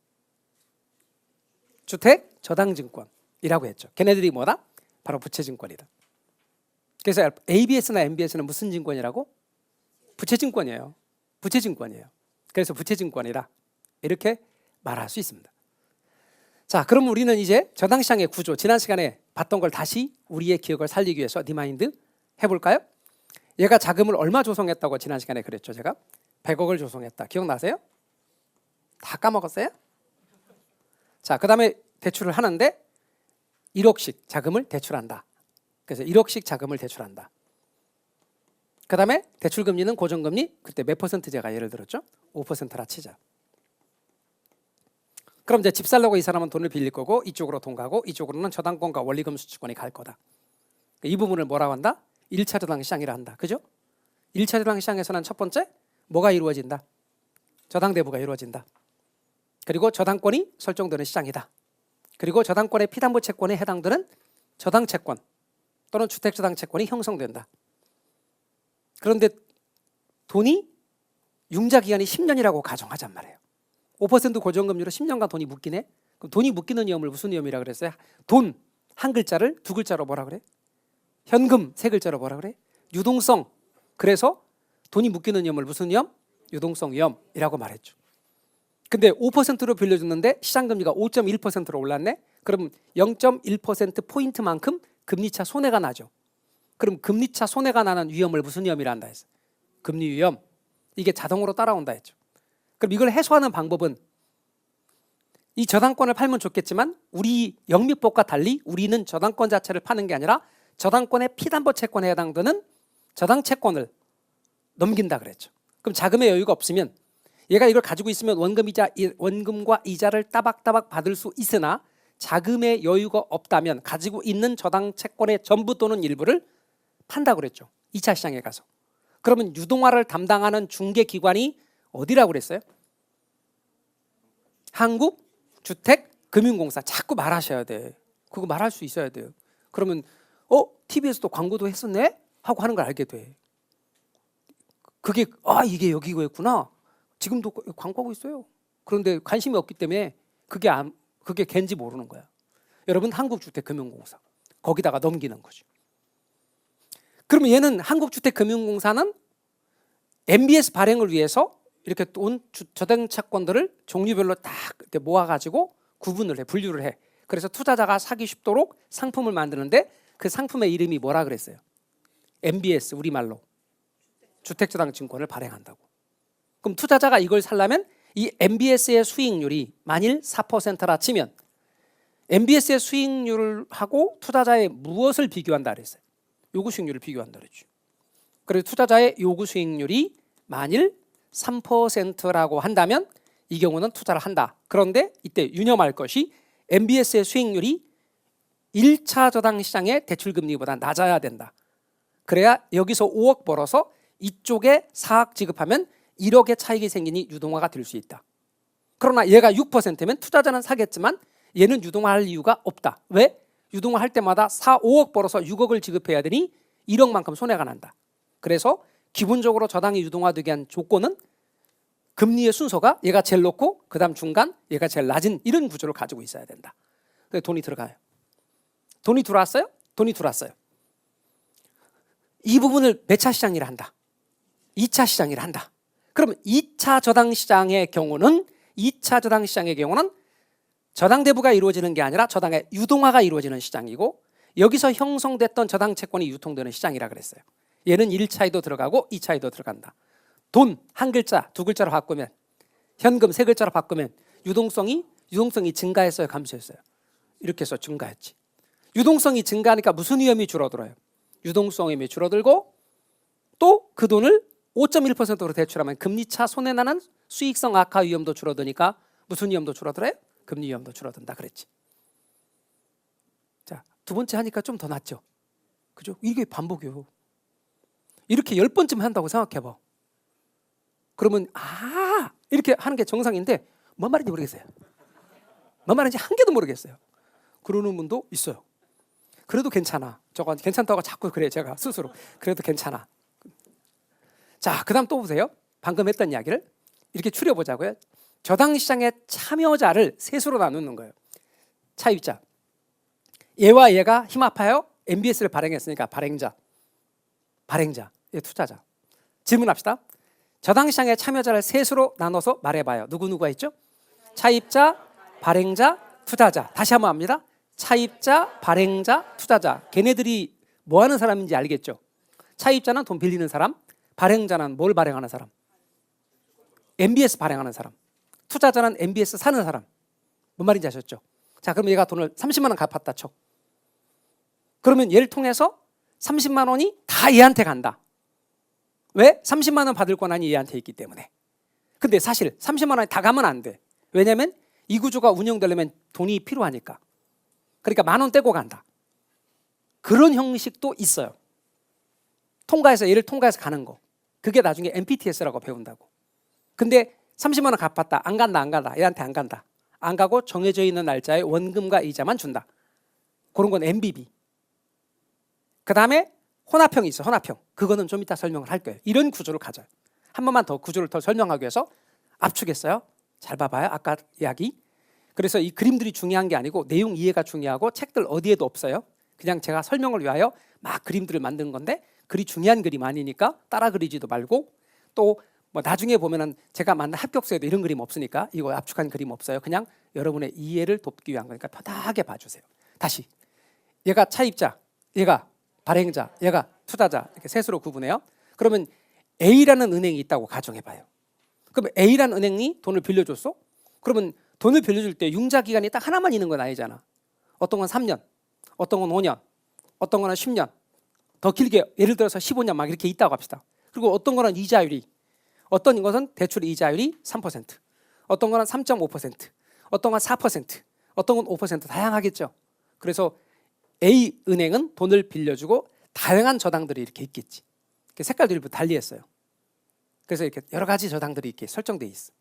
주택 저당 증권이라고 했죠. 걔네들이 뭐다? 바로 부채 증권이다. 그래서 ABS나 MBS는 무슨 증권이라고? 부채 증권이에요. 부채 증권이에요. 그래서 부채 증권이라 이렇게 말할 수 있습니다. 자, 그럼 우리는 이제 저당시장의 구조 지난 시간에 봤던 걸 다시 우리의 기억을 살리기 위해서 리마인드 해볼까요? 얘가 자금을 얼마 조성했다고 지난 시간에 그랬죠. 제가 100억을 조성했다. 기억나세요? 다 까먹었어요? 자, 그 다음에 대출을 하는데 1억씩 자금을 대출한다. 그래서 1억씩 자금을 대출한다. 그 다음에 대출금리는 고정금리 그때 몇 퍼센트 제가 예를 들었죠? 5%라 치자. 그럼 이제 집 살려고 이 사람은 돈을 빌릴 거고 이쪽으로 돈 가고 이쪽으로는 저당권과 원리금 수취권이 갈 거다. 이 부분을 뭐라고 한다? 1차 저당시장이라 한다. 그죠? 1차 저당시장에서는 첫 번째 뭐가 이루어진다? 저당대부가 이루어진다. 그리고 저당권이 설정되는 시장이다. 그리고 저당권의 피담보 채권에 해당되는 저당채권 또는 주택저당채권이 형성된다. 그런데 돈이 융자기간이 10년이라고 가정하잔 말이에요. 5% 고정금리로 10년간 돈이 묶이네. 그럼 돈이 묶이는 위험을 무슨 위험이라 그랬어요? 돈 한 글자를 두 글자로 뭐라 그래? 현금 세 글자로 뭐라 그래? 유동성. 그래서 돈이 묶이는 위험을 무슨 위험? 유동성 위험이라고 말했죠. 근데 5%로 빌려줬는데 시장금리가 5.1%로 올랐네. 그럼 0.1% 포인트만큼 금리차 손해가 나죠. 그럼 금리차 손해가 나는 위험을 무슨 위험이라 한다 했어? 금리 위험. 이게 자동으로 따라온다 했죠. 그럼 이걸 해소하는 방법은 이 저당권을 팔면 좋겠지만 우리 영미법과 달리 우리는 저당권 자체를 파는 게 아니라 저당권의 피담보 채권에 해당되는 저당채권을 넘긴다 그랬죠. 그럼 자금의 여유가 없으면 얘가 이걸 가지고 있으면 원금과 이자를 따박따박 받을 수 있으나 자금의 여유가 없다면 가지고 있는 저당채권의 전부 또는 일부를 판다고 그랬죠. 2차 시장에 가서. 그러면 유동화를 담당하는 중개기관이 어디라고 그랬어요? 한국주택금융공사 자꾸 말하셔야 돼. 그거 말할 수 있어야 돼요. 그러면 TV에서도 광고도 했었네? 하고 하는 걸 알게 돼. 그게 이게 여기였구나. 지금도 광고하고 있어요. 그런데 관심이 없기 때문에 그게 걘지 모르는 거야. 여러분 한국주택금융공사 거기다가 넘기는 거죠. 그러면 얘는 한국주택금융공사는 MBS 발행을 위해서 이렇게 온 저당채권들을 종류별로 딱 모아가지고 구분을 해, 분류를 해. 그래서 투자자가 사기 쉽도록 상품을 만드는데 그 상품의 이름이 뭐라 그랬어요? MBS, 우리말로 주택저당증권을 발행한다고. 그럼 투자자가 이걸 살려면 이 MBS의 수익률이 만일 4%라 치면 MBS의 수익률하고 투자자의 무엇을 비교한다 그랬어요? 요구 수익률을 비교한다 그랬죠. 그래서 투자자의 요구 수익률이 만일 3%라고 한다면 이 경우는 투자를 한다. 그런데 이때 유념할 것이 MBS의 수익률이 1차 저당 시장의 대출금리보다 낮아야 된다. 그래야 여기서 5억 벌어서 이쪽에 4억 지급하면 1억의 차익이 생기니 유동화가 될 수 있다. 그러나 얘가 6%면 투자자는 사겠지만 얘는 유동화할 이유가 없다. 왜? 유동화할 때마다 5억 벌어서 6억을 지급해야 되니 1억만큼 손해가 난다. 그래서 기본적으로 저당이 유동화되게 한 조건은 금리의 순서가 얘가 제일 높고 그 다음 중간, 얘가 제일 낮은 이런 구조를 가지고 있어야 된다. 그래서 돈이 들어가요. 돈이 들어왔어요? 돈이 들어왔어요. 이 부분을 몇 차 시장이라 한다? 2차 시장이라 한다. 그러면 2차 저당 시장의 경우는 저당 대부가 이루어지는 게 아니라 저당의 유동화가 이루어지는 시장이고 여기서 형성됐던 저당 채권이 유통되는 시장이라 그랬어요. 얘는 1차에도 들어가고 2차에도 들어간다. 돈 한 글자, 두 글자로 바꾸면 현금 세 글자로 바꾸면 유동성이 증가했어요, 감소했어요? 이렇게 해서 증가했지. 유동성이 증가하니까 무슨 위험이 줄어들어요? 유동성 위험이 줄어들고 또 그 돈을 5.1%로 대출하면 금리차 손해나는 수익성 악화 위험도 줄어드니까 무슨 위험도 줄어들어요? 금리 위험도 줄어든다 그랬지. 자, 두 번째 하니까 좀 더 낫죠. 그죠? 이게 반복이에요. 이렇게 10번쯤 한다고 생각해봐. 그러면 이렇게 하는 게 정상인데 뭔 말인지 모르겠어요. 뭔 말인지 한 개도 모르겠어요. 그러는 분도 있어요. 그래도 괜찮아. 저건 괜찮다고 자꾸 그래 제가 스스로. 그래도 괜찮아. 자, 그 다음 또 보세요. 방금 했던 이야기를 이렇게 추려보자고요. 저당 시장의 참여자를 셋으로 나누는 거예요. 차입자. 얘와 얘가 힘 아파요. MBS를 발행했으니까 발행자. 얘 투자자. 질문합시다. 저당 시장의 참여자를 셋으로 나눠서 말해봐요. 누구가 있죠? 차입자, 발행자, 투자자. 다시 한번 합니다. 차입자, 발행자, 투자자. 걔네들이 뭐 하는 사람인지 알겠죠? 차입자는 돈 빌리는 사람, 발행자는 뭘 발행하는 사람? MBS 발행하는 사람. 투자자는 MBS 사는 사람. 뭔 말인지 아셨죠? 자, 그럼 얘가 돈을 30만 원 갚았다 쳐. 그러면 얘를 통해서 30만 원이 다 얘한테 간다. 왜? 30만 원 받을 권한이 얘한테 있기 때문에. 근데 사실 30만 원이 다 가면 안 돼. 왜냐면 이 구조가 운영되려면 돈이 필요하니까. 그러니까 10,000원 떼고 간다. 그런 형식도 있어요. 얘를 통과해서 가는 거. 그게 나중에 MPTS라고 배운다고. 근데 30만 원 갚았다. 안 간다. 얘한테 안 간다. 안 가고 정해져 있는 날짜에 원금과 이자만 준다. 그런 건 MBB. 그 다음에 혼합형이 있어. 혼합형. 그거는 좀 이따 설명을 할 거예요. 이런 구조를 가져요. 한 번만 더 구조를 더 설명하기 위해서 압축했어요. 잘 봐봐요. 아까 이야기. 그래서 이 그림들이 중요한 게 아니고 내용 이해가 중요하고 책들 어디에도 없어요. 그냥 제가 설명을 위하여 막 그림들을 만든 건데 그리 중요한 그림 아니니까 따라 그리지도 말고 또 뭐 나중에 보면은 제가 만든 합격서에도 이런 그림 없으니까 이거 압축한 그림 없어요. 그냥 여러분의 이해를 돕기 위한 거니까 편하게 봐주세요. 다시 얘가 차입자, 얘가 발행자, 얘가 투자자 이렇게 셋으로 구분해요. 그러면 A라는 은행이 있다고 가정해봐요. 그럼 A라는 은행이 돈을 빌려줬어? 그러면 돈을 빌려줄 때 융자 기간이 딱 하나만 있는 건 아니잖아. 어떤 건 3년, 어떤 건 5년, 어떤 거는 10년, 더 길게 예를 들어서 15년 막 이렇게 있다고 합시다. 그리고 어떤 거는 이자율이, 어떤 것은 대출 이자율이 3%, 어떤 거는 3.5%, 어떤 건 4%, 어떤 건 5% 다양하겠죠. 그래서 A 은행은 돈을 빌려주고 다양한 저당들이 이렇게 있겠지. 색깔들이 달리 했어요. 그래서 이렇게 여러 가지 저당들이 이렇게 설정돼 있어.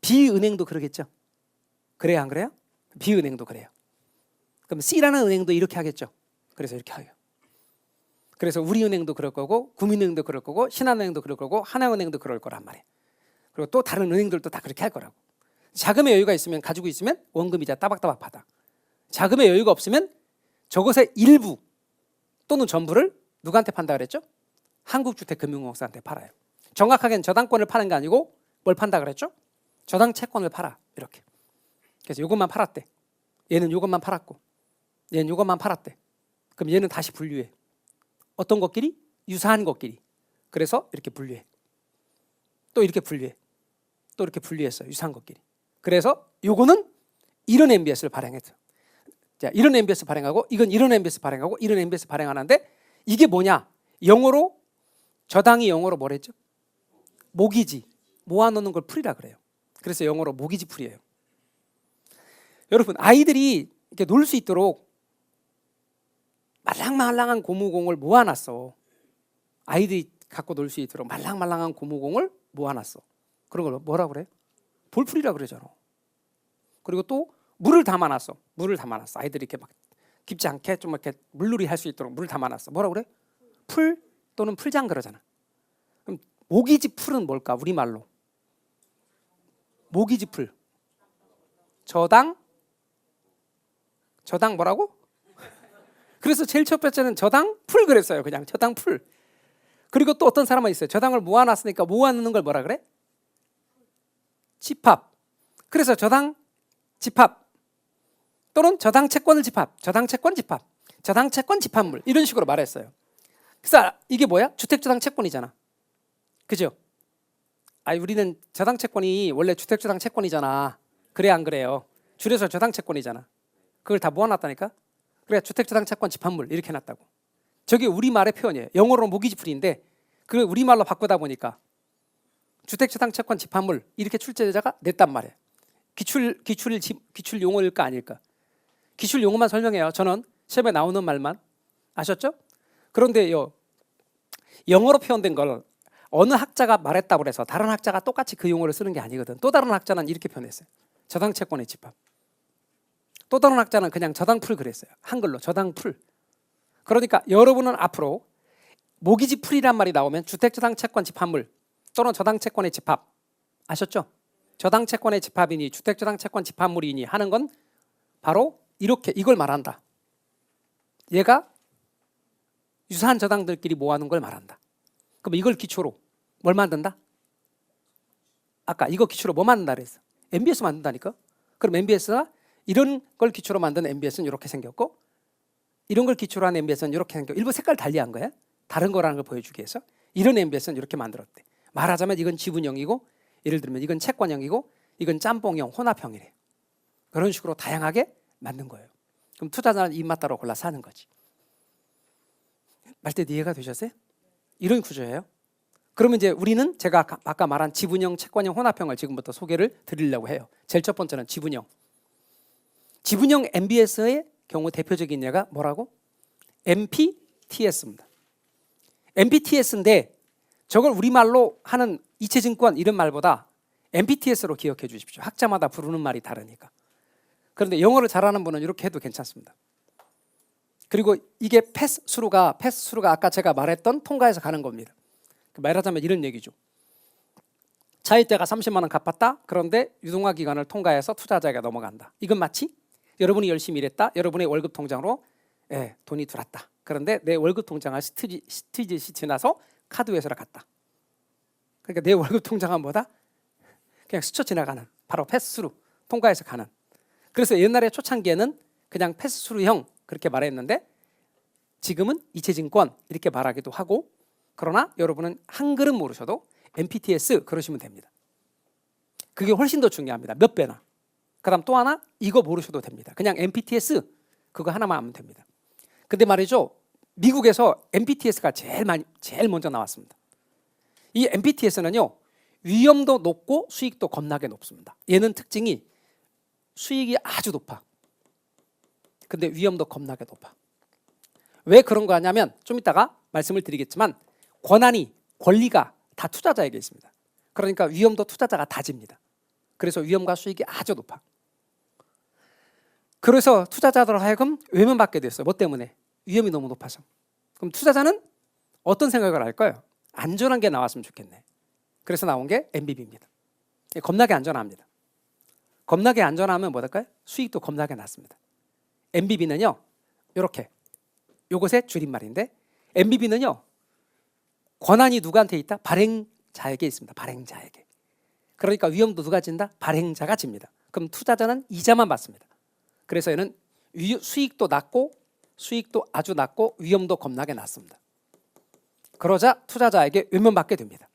B은행도 그러겠죠. 그래요, 안 그래요? B은행도 그래요. 그럼 C라는 은행도 이렇게 하겠죠. 그래서 이렇게 하요. 그래서 우리은행도 그럴 거고, 구민은행도 그럴 거고, 신한은행도 그럴 거고, 하나은행도 그럴 거란 말이에요. 그리고 또 다른 은행들도 다 그렇게 할 거라고. 자금의 여유가 있으면, 가지고 있으면 원금이자 따박따박 받아. 자금의 여유가 없으면 저것의 일부 또는 전부를 누구한테 판다 그랬죠? 한국주택금융공사한테 팔아요. 정확하게는 저당권을 파는 게 아니고 뭘 판다 그랬죠? 저당 채권을 팔아. 이렇게. 그래서 이것만 팔았대. 얘는 이것만 팔았고, 얘는 이것만 팔았대. 그럼 얘는 다시 분류해. 어떤 것끼리? 유사한 것끼리. 그래서 이렇게 분류해. 또 이렇게 분류해. 또 이렇게 분류했어. 유사한 것끼리. 그래서 요거는 이런 MBS를 발행했어. 자, 이런 MBS 발행하고, 이건 이런 MBS 발행하고, 이런 MBS 발행하는데, 이게 뭐냐? 영어로, 저당이 영어로 뭐랬죠? 모기지. 모아놓는 걸 풀이라 그래요. 그래서 영어로 모기지 풀이에요. 여러분, 아이들이 이렇게 놀 수 있도록 말랑말랑한 고무공을 모아놨어. 아이들이 갖고 놀 수 있도록 말랑말랑한 고무공을 모아놨어. 그런 걸 뭐라 그래? 볼풀이라 그러잖아. 그리고 또 물을 담아놨어. 물을 담아놨어. 아이들이 이렇게 막 깊지 않게 좀 이렇게 물놀이 할 수 있도록 물을 담아놨어. 뭐라 그래? 풀 또는 풀장 그러잖아. 그럼 모기지 풀은 뭘까? 우리말로 모기지 풀. 저당 뭐라고? 그래서 제일 첫 번째는 저당 풀 그랬어요. 그냥 저당 풀. 그리고 또 어떤 사람은 있어요. 저당을 모아놨으니까 모아놓는 걸 뭐라 그래? 집합. 그래서 저당 집합 또는 저당 채권을 집합, 저당 채권 집합, 저당 채권 집합물 이런 식으로 말했어요. 그래서 이게 뭐야? 주택저당 채권이잖아. 그죠? 우리는 저당 채권이 원래 주택저당 채권이잖아. 그래 안 그래요? 줄여서 저당 채권이잖아. 그걸 다 모아놨다니까. 그래 주택저당 채권 집합물 이렇게 해놨다고. 저게 우리말의 표현이에요. 영어로 모기지풀인데 그걸 우리말로 바꾸다 보니까 주택저당 채권 집합물 이렇게 출제자가 냈단 말이에요. 기출 용어일까 아닐까? 기출 용어만 설명해요. 저는 시험에 나오는 말만. 아셨죠? 그런데요, 영어로 표현된 걸 어느 학자가 말했다고 해서 다른 학자가 똑같이 그 용어를 쓰는 게 아니거든. 또 다른 학자는 이렇게 표현했어요. 저당 채권의 집합. 또 다른 학자는 그냥 저당풀 그랬어요. 한글로 저당풀. 그러니까 여러분은 앞으로 모기지풀이란 말이 나오면 주택저당 채권 집합물 또는 저당 채권의 집합. 아셨죠? 저당 채권의 집합이니 주택저당 채권 집합물이니 하는 건 바로 이렇게 이걸 말한다. 얘가 유사한 저당들끼리 모아놓은 걸 말한다. 그럼 이걸 기초로 뭘 만든다? 아까 이거 기초로 뭐 만든다 그랬어? MBS 만든다니까? 그럼 MBS가 이런 걸 기초로 만든 MBS는 이렇게 생겼고 이런 걸 기초로 한 MBS는 이렇게 생겼고 일부 색깔 달리한 거야. 다른 거라는 걸 보여주기 위해서 이런 MBS는 이렇게 만들었대. 말하자면 이건 지분형이고 예를 들면 이건 채권형이고 이건 짬뽕형, 혼합형이래. 그런 식으로 다양하게 만든 거예요. 그럼 투자자는 입맛 따라 골라서 하는 거지. 말 때 이해가 되셨어요? 이런 구조예요. 그러면 이제 우리는 제가 아까 말한 지분형, 채권형, 혼합형을 지금부터 소개를 드리려고 해요. 제일 첫 번째는 지분형. 지분형 MBS의 경우 대표적인 예가 뭐라고? MPTS입니다. MPTS인데 저걸 우리말로 하는 이체증권 이런 말보다 MPTS로 기억해 주십시오. 학자마다 부르는 말이 다르니까. 그런데 영어를 잘하는 분은 이렇게 해도 괜찮습니다. 그리고 이게 패스스루가 아까 제가 말했던 통과해서 가는 겁니다. 말하자면 이런 얘기죠. 차입대가 30만 원 갚았다. 그런데 유동화 기간을 통과해서 투자자에게 넘어간다. 이건 마치 여러분이 열심히 일했다. 여러분의 월급 통장으로 돈이 들어왔다. 그런데 내 월급 통장을 스티지 지나서 카드 회사로 갔다. 그러니까 내 월급 통장은 뭐다? 그냥 스쳐 지나가는 바로 패스스루 통과해서 가는. 그래서 옛날에 초창기에는 그냥 패스스루형 그렇게 말했는데 지금은 이체증권 이렇게 말하기도 하고 그러나 여러분은 한글은 모르셔도 MPTS 그러시면 됩니다. 그게 훨씬 더 중요합니다. 몇 배나. 그다음 또 하나 이거 모르셔도 됩니다. 그냥 MPTS 그거 하나만 하면 됩니다. 근데 말이죠. 미국에서 MPTS가 제일 먼저 나왔습니다. 이 MPTS는요. 위험도 높고 수익도 겁나게 높습니다. 얘는 특징이 수익이 아주 높아. 근데 위험도 겁나게 높아. 왜 그런 거 하냐면 좀 이따가 말씀을 드리겠지만 권리가 다 투자자에게 있습니다. 그러니까 위험도 투자자가 다 집니다. 그래서 위험과 수익이 아주 높아. 그래서 투자자들 하여금 외면받게 됐어요. 뭐 때문에? 위험이 너무 높아서. 그럼 투자자는 어떤 생각을 할까요? 안전한 게 나왔으면 좋겠네. 그래서 나온 게 MBB입니다. 겁나게 안전합니다. 겁나게 안전하면 뭐랄까요? 수익도 겁나게 낮습니다. MBB는요, 이렇게 요것의 줄임말인데, MBB는요, 권한이 누구한테 있다? 발행자에게 있습니다. 발행자에게. 그러니까 위험도 누가 진다? 발행자가 집니다. 그럼 투자자는 이자만 받습니다. 그래서 얘는 수익도 낮고 수익도 아주 낮고 위험도 겁나게 낮습니다. 그러자 투자자에게 외면받게 됩니다.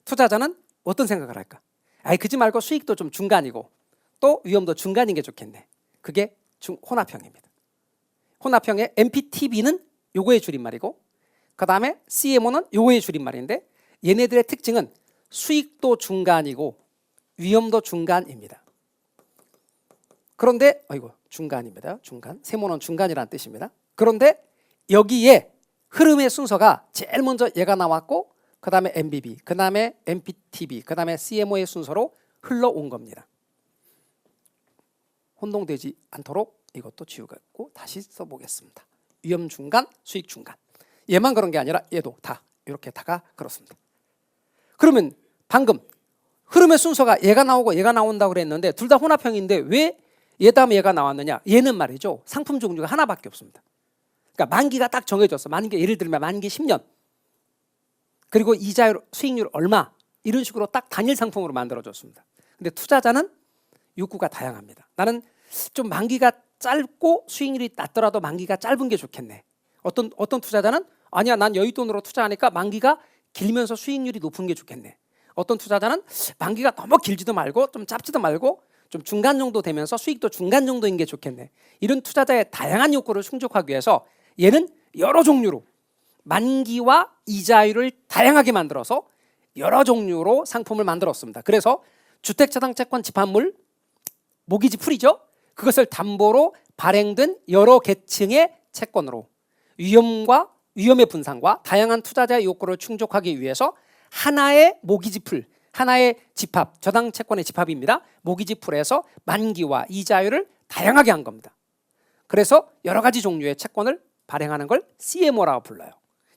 투자자는 어떤 생각을 할까? 아이, 그지 말고 수익도 좀 중간이고 또 위험도 중간인 게 좋겠네. 그게 혼합형입니다. 혼합형의 MPTB는 요거의 줄임말이고, 그 다음에 CMO는 요거의 줄임말인데, 얘네들의 특징은 수익도 중간이고 위험도 중간입니다. 그런데 중간입니다. 중간. 세모는 중간이라는 뜻입니다. 그런데 여기에 흐름의 순서가 제일 먼저 얘가 나왔고, 그 다음에 MBB, 그 다음에 MPTB, 그 다음에 CMO의 순서로 흘러온 겁니다. 혼동되지 않도록 이것도 지우고 다시 써보겠습니다. 위험 중간, 수익 중간. 얘만 그런 게 아니라 얘도 다 이렇게 다가 그렇습니다. 그러면 방금 흐름의 순서가 얘가 나오고 얘가 나온다고 그랬는데 둘 다 혼합형인데 왜 얘 다음에 얘가 나왔느냐? 얘는 말이죠, 상품 종류가 하나밖에 없습니다. 그러니까 만기가 딱 정해졌어. 만기, 예를 들면 만기 10년, 그리고 이자율, 수익률 얼마, 이런 식으로 딱 단일 상품으로 만들어졌습니다. 근데 투자자는 욕구가 다양합니다. 나는 좀 만기가 짧고 수익률이 낮더라도 만기가 짧은 게 좋겠네. 어떤 투자자는 아니야, 난 여윳돈으로 투자하니까 만기가 길면서 수익률이 높은 게 좋겠네. 어떤 투자자는 만기가 너무 길지도 말고 좀 짧지도 말고 좀 중간 정도 되면서 수익도 중간 정도인 게 좋겠네. 이런 투자자의 다양한 욕구를 충족하기 위해서 얘는 여러 종류로 만기와 이자율을 다양하게 만들어서 여러 종류로 상품을 만들었습니다. 그래서 주택자산채권 집합물, 모기지 풀이죠. 그것을 담보로 발행된 여러 계층의 채권으로 위험의 분산과 다양한 투자자의 욕구를 충족하기 위해서 하나의 모기지풀, 하나의 집합, 저당채권의 집합입니다. 모기지풀에서 만기와 이자율을 다양하게 한 겁니다. 그래서 여러 가지 종류의 채권을 발행하는 걸 CMO라고 불러요.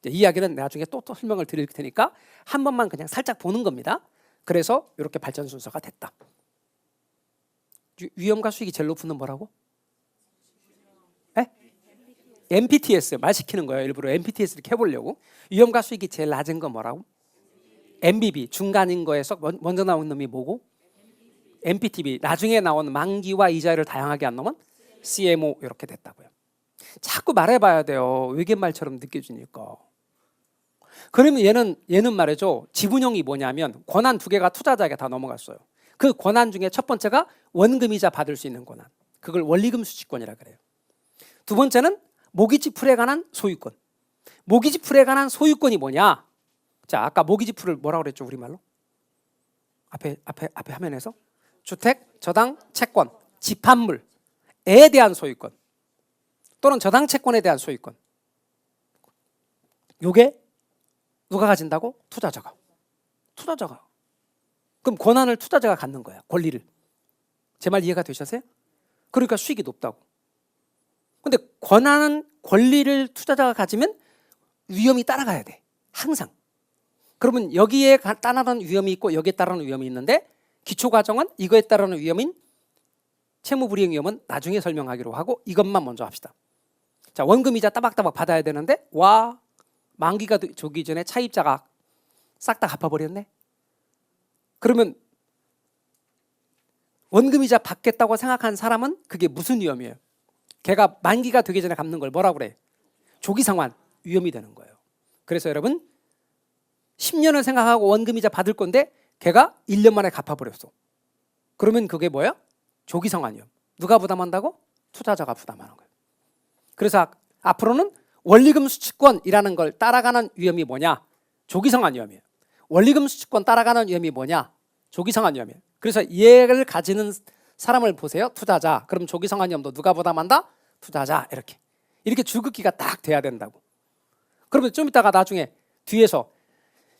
이 이야기는 나중에 또 설명을 드릴 테니까 한 번만 그냥 살짝 보는 겁니다. 그래서 이렇게 발전 순서가 됐다. 위험과 수익이 제일 높은 건 뭐라고? MPTS 말 시키는 거예요. 일부러 MPTS 이렇게 해보려고. 위험과 수익이 제일 낮은 건 뭐라고? MBB 중간인 거에서 먼저 나온 놈이 뭐고? MPTB 나중에 나온 만기와 이자율을 다양하게 한 놈은 CMO 이렇게 됐다고요. 자꾸 말해봐야 돼요. 외계말처럼 느껴지니까. 그러면 얘는 말이죠, 지분형이 뭐냐면 권한 두 개가 투자자에게 다 넘어갔어요. 그 권한 중에 첫 번째가 원금이자 받을 수 있는 권한, 그걸 원리금 수취권이라 그래요. 두 번째는 모기지풀에 관한 소유권. 모기지풀에 관한 소유권이 뭐냐? 자, 아까 모기지풀을 뭐라고 그랬죠, 우리말로? 앞에 화면에서 주택, 저당, 채권, 집합물에 대한 소유권 또는 저당 채권에 대한 소유권. 요게 누가 가진다고? 투자자가. 그럼 권한을 투자자가 갖는 거야, 권리를. 제 말 이해가 되셨어요? 그러니까 수익이 높다고. 근데 권리를 투자자가 가지면 위험이 따라가야 돼, 항상. 그러면 여기에 따르는 위험이 있고 여기에 따르는 위험이 있는데, 기초과정은 이거에 따르는 위험인 채무불이행 위험은 나중에 설명하기로 하고 이것만 먼저 합시다. 자, 원금이자 따박따박 받아야 되는데 만기가 조기 전에 차입자가 싹 다 갚아버렸네. 그러면 원금이자 받겠다고 생각한 사람은 그게 무슨 위험이에요? 걔가 만기가 되기 전에 갚는 걸 뭐라고 그래? 조기상환 위험이 되는 거예요. 그래서 여러분 10년을 생각하고 원금이자 받을 건데 걔가 1년 만에 갚아버렸어. 그러면 그게 뭐야? 조기상환 위험. 누가 부담한다고? 투자자가 부담하는 거예요. 그래서 앞으로는 원리금 수취권이라는 걸 따라가는 위험이 뭐냐? 조기상환 위험이에요. 원리금 수취권 따라가는 위험이 뭐냐? 조기상환 위험이에요. 그래서 얘를 가지는 사람을 보세요. 투자자. 그럼 조기상환 위험도 누가 부담한다? 투자자. 이렇게 줄긋기가 딱 돼야 된다고. 그러면 좀 이따가 나중에 뒤에서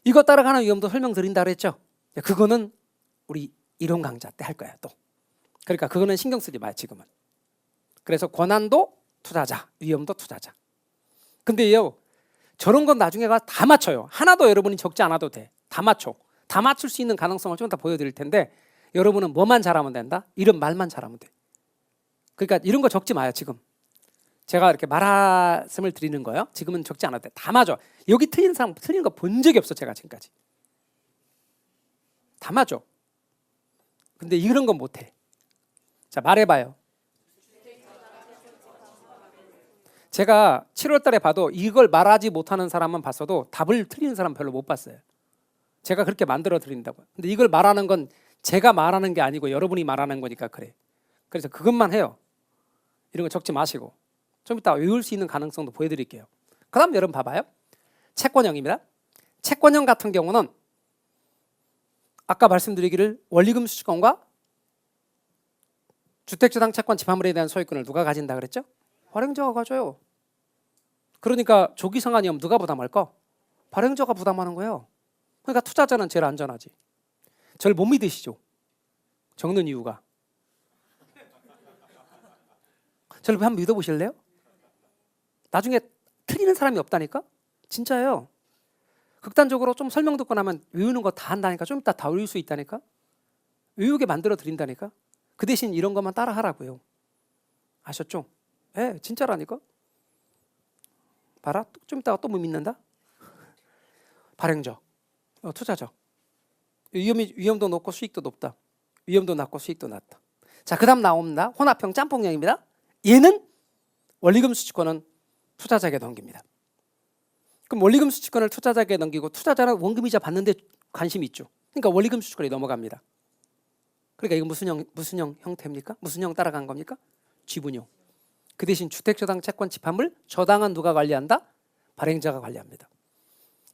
이거 따라가는 위험도 설명드린다 그랬죠? 그거는 우리 이론 강좌 때 할 거예요 또. 그러니까 그거는 신경 쓰지 마요 지금은. 그래서 권한도 투자자, 위험도 투자자. 근데요 저런 건 나중에 가 다 맞춰요. 하나도 여러분이 적지 않아도 돼. 다 맞춰. 다 맞출 수 있는 가능성을 좀 더 보여드릴 텐데 여러분은 뭐만 잘하면 된다? 이런 말만 잘하면 돼. 그러니까 이런 거 적지 마요 지금. 제가 이렇게 말씀을 드리는 거예요. 지금은 적지 않아도 돼. 다 맞아. 여기 틀린 사람 틀린 거 본 적이 없어 제가 지금까지. 다 맞아. 근데 이런 건 못해. 자 말해봐요. 제가 7월 달에 봐도 이걸 말하지 못하는 사람만 봤어도 답을 틀리는 사람 별로 못 봤어요. 제가 그렇게 만들어 드린다고. 근데 이걸 말하는 건 제가 말하는 게 아니고 여러분이 말하는 거니까 그래. 그래서 그것만 해요. 이런 거 적지 마시고. 좀 이따 외울 수 있는 가능성도 보여드릴게요. 그 다음 여러분 봐봐요. 채권형입니다. 채권형 같은 경우는 아까 말씀드리기를 원리금 수취권과 주택저당 채권 집합물에 대한 소유권을 누가 가진다 그랬죠? 발행자가 가져요. 그러니까 조기상환위험 누가 부담할까? 발행자가 부담하는 거예요. 그러니까 투자자는 제일 안전하지. 저를 못 믿으시죠? 적는 이유가. 저를 한번 믿어보실래요? 나중에 틀리는 사람이 없다니까? 진짜예요. 극단적으로 좀 설명 듣고 나면 외우는 거 다 한다니까. 좀 이따 다 외울 수 있다니까. 외우게 만들어 드린다니까. 그 대신 이런 것만 따라 하라고요. 아셨죠? 예, 진짜라니까. 봐라. 좀 이따가 또 못 믿는다. 발행적, 투자적. 위험도 높고 수익도 높다. 위험도 낮고 수익도 낮다. 자, 그다음 나옵니다. 혼합형 짬뽕형입니다. 얘는 원리금 수취권은 투자자에게 넘깁니다. 그럼 원리금 수취권을 투자자에게 넘기고 투자자는 원금이자 받는 데 관심이 있죠. 그러니까 원리금 수취권이 넘어갑니다. 그러니까 이거 무슨 형 형태입니까? 무슨 형 따라간 겁니까? 지분형. 그 대신 주택저당 채권 집합물 저당은 누가 관리한다? 발행자가 관리합니다.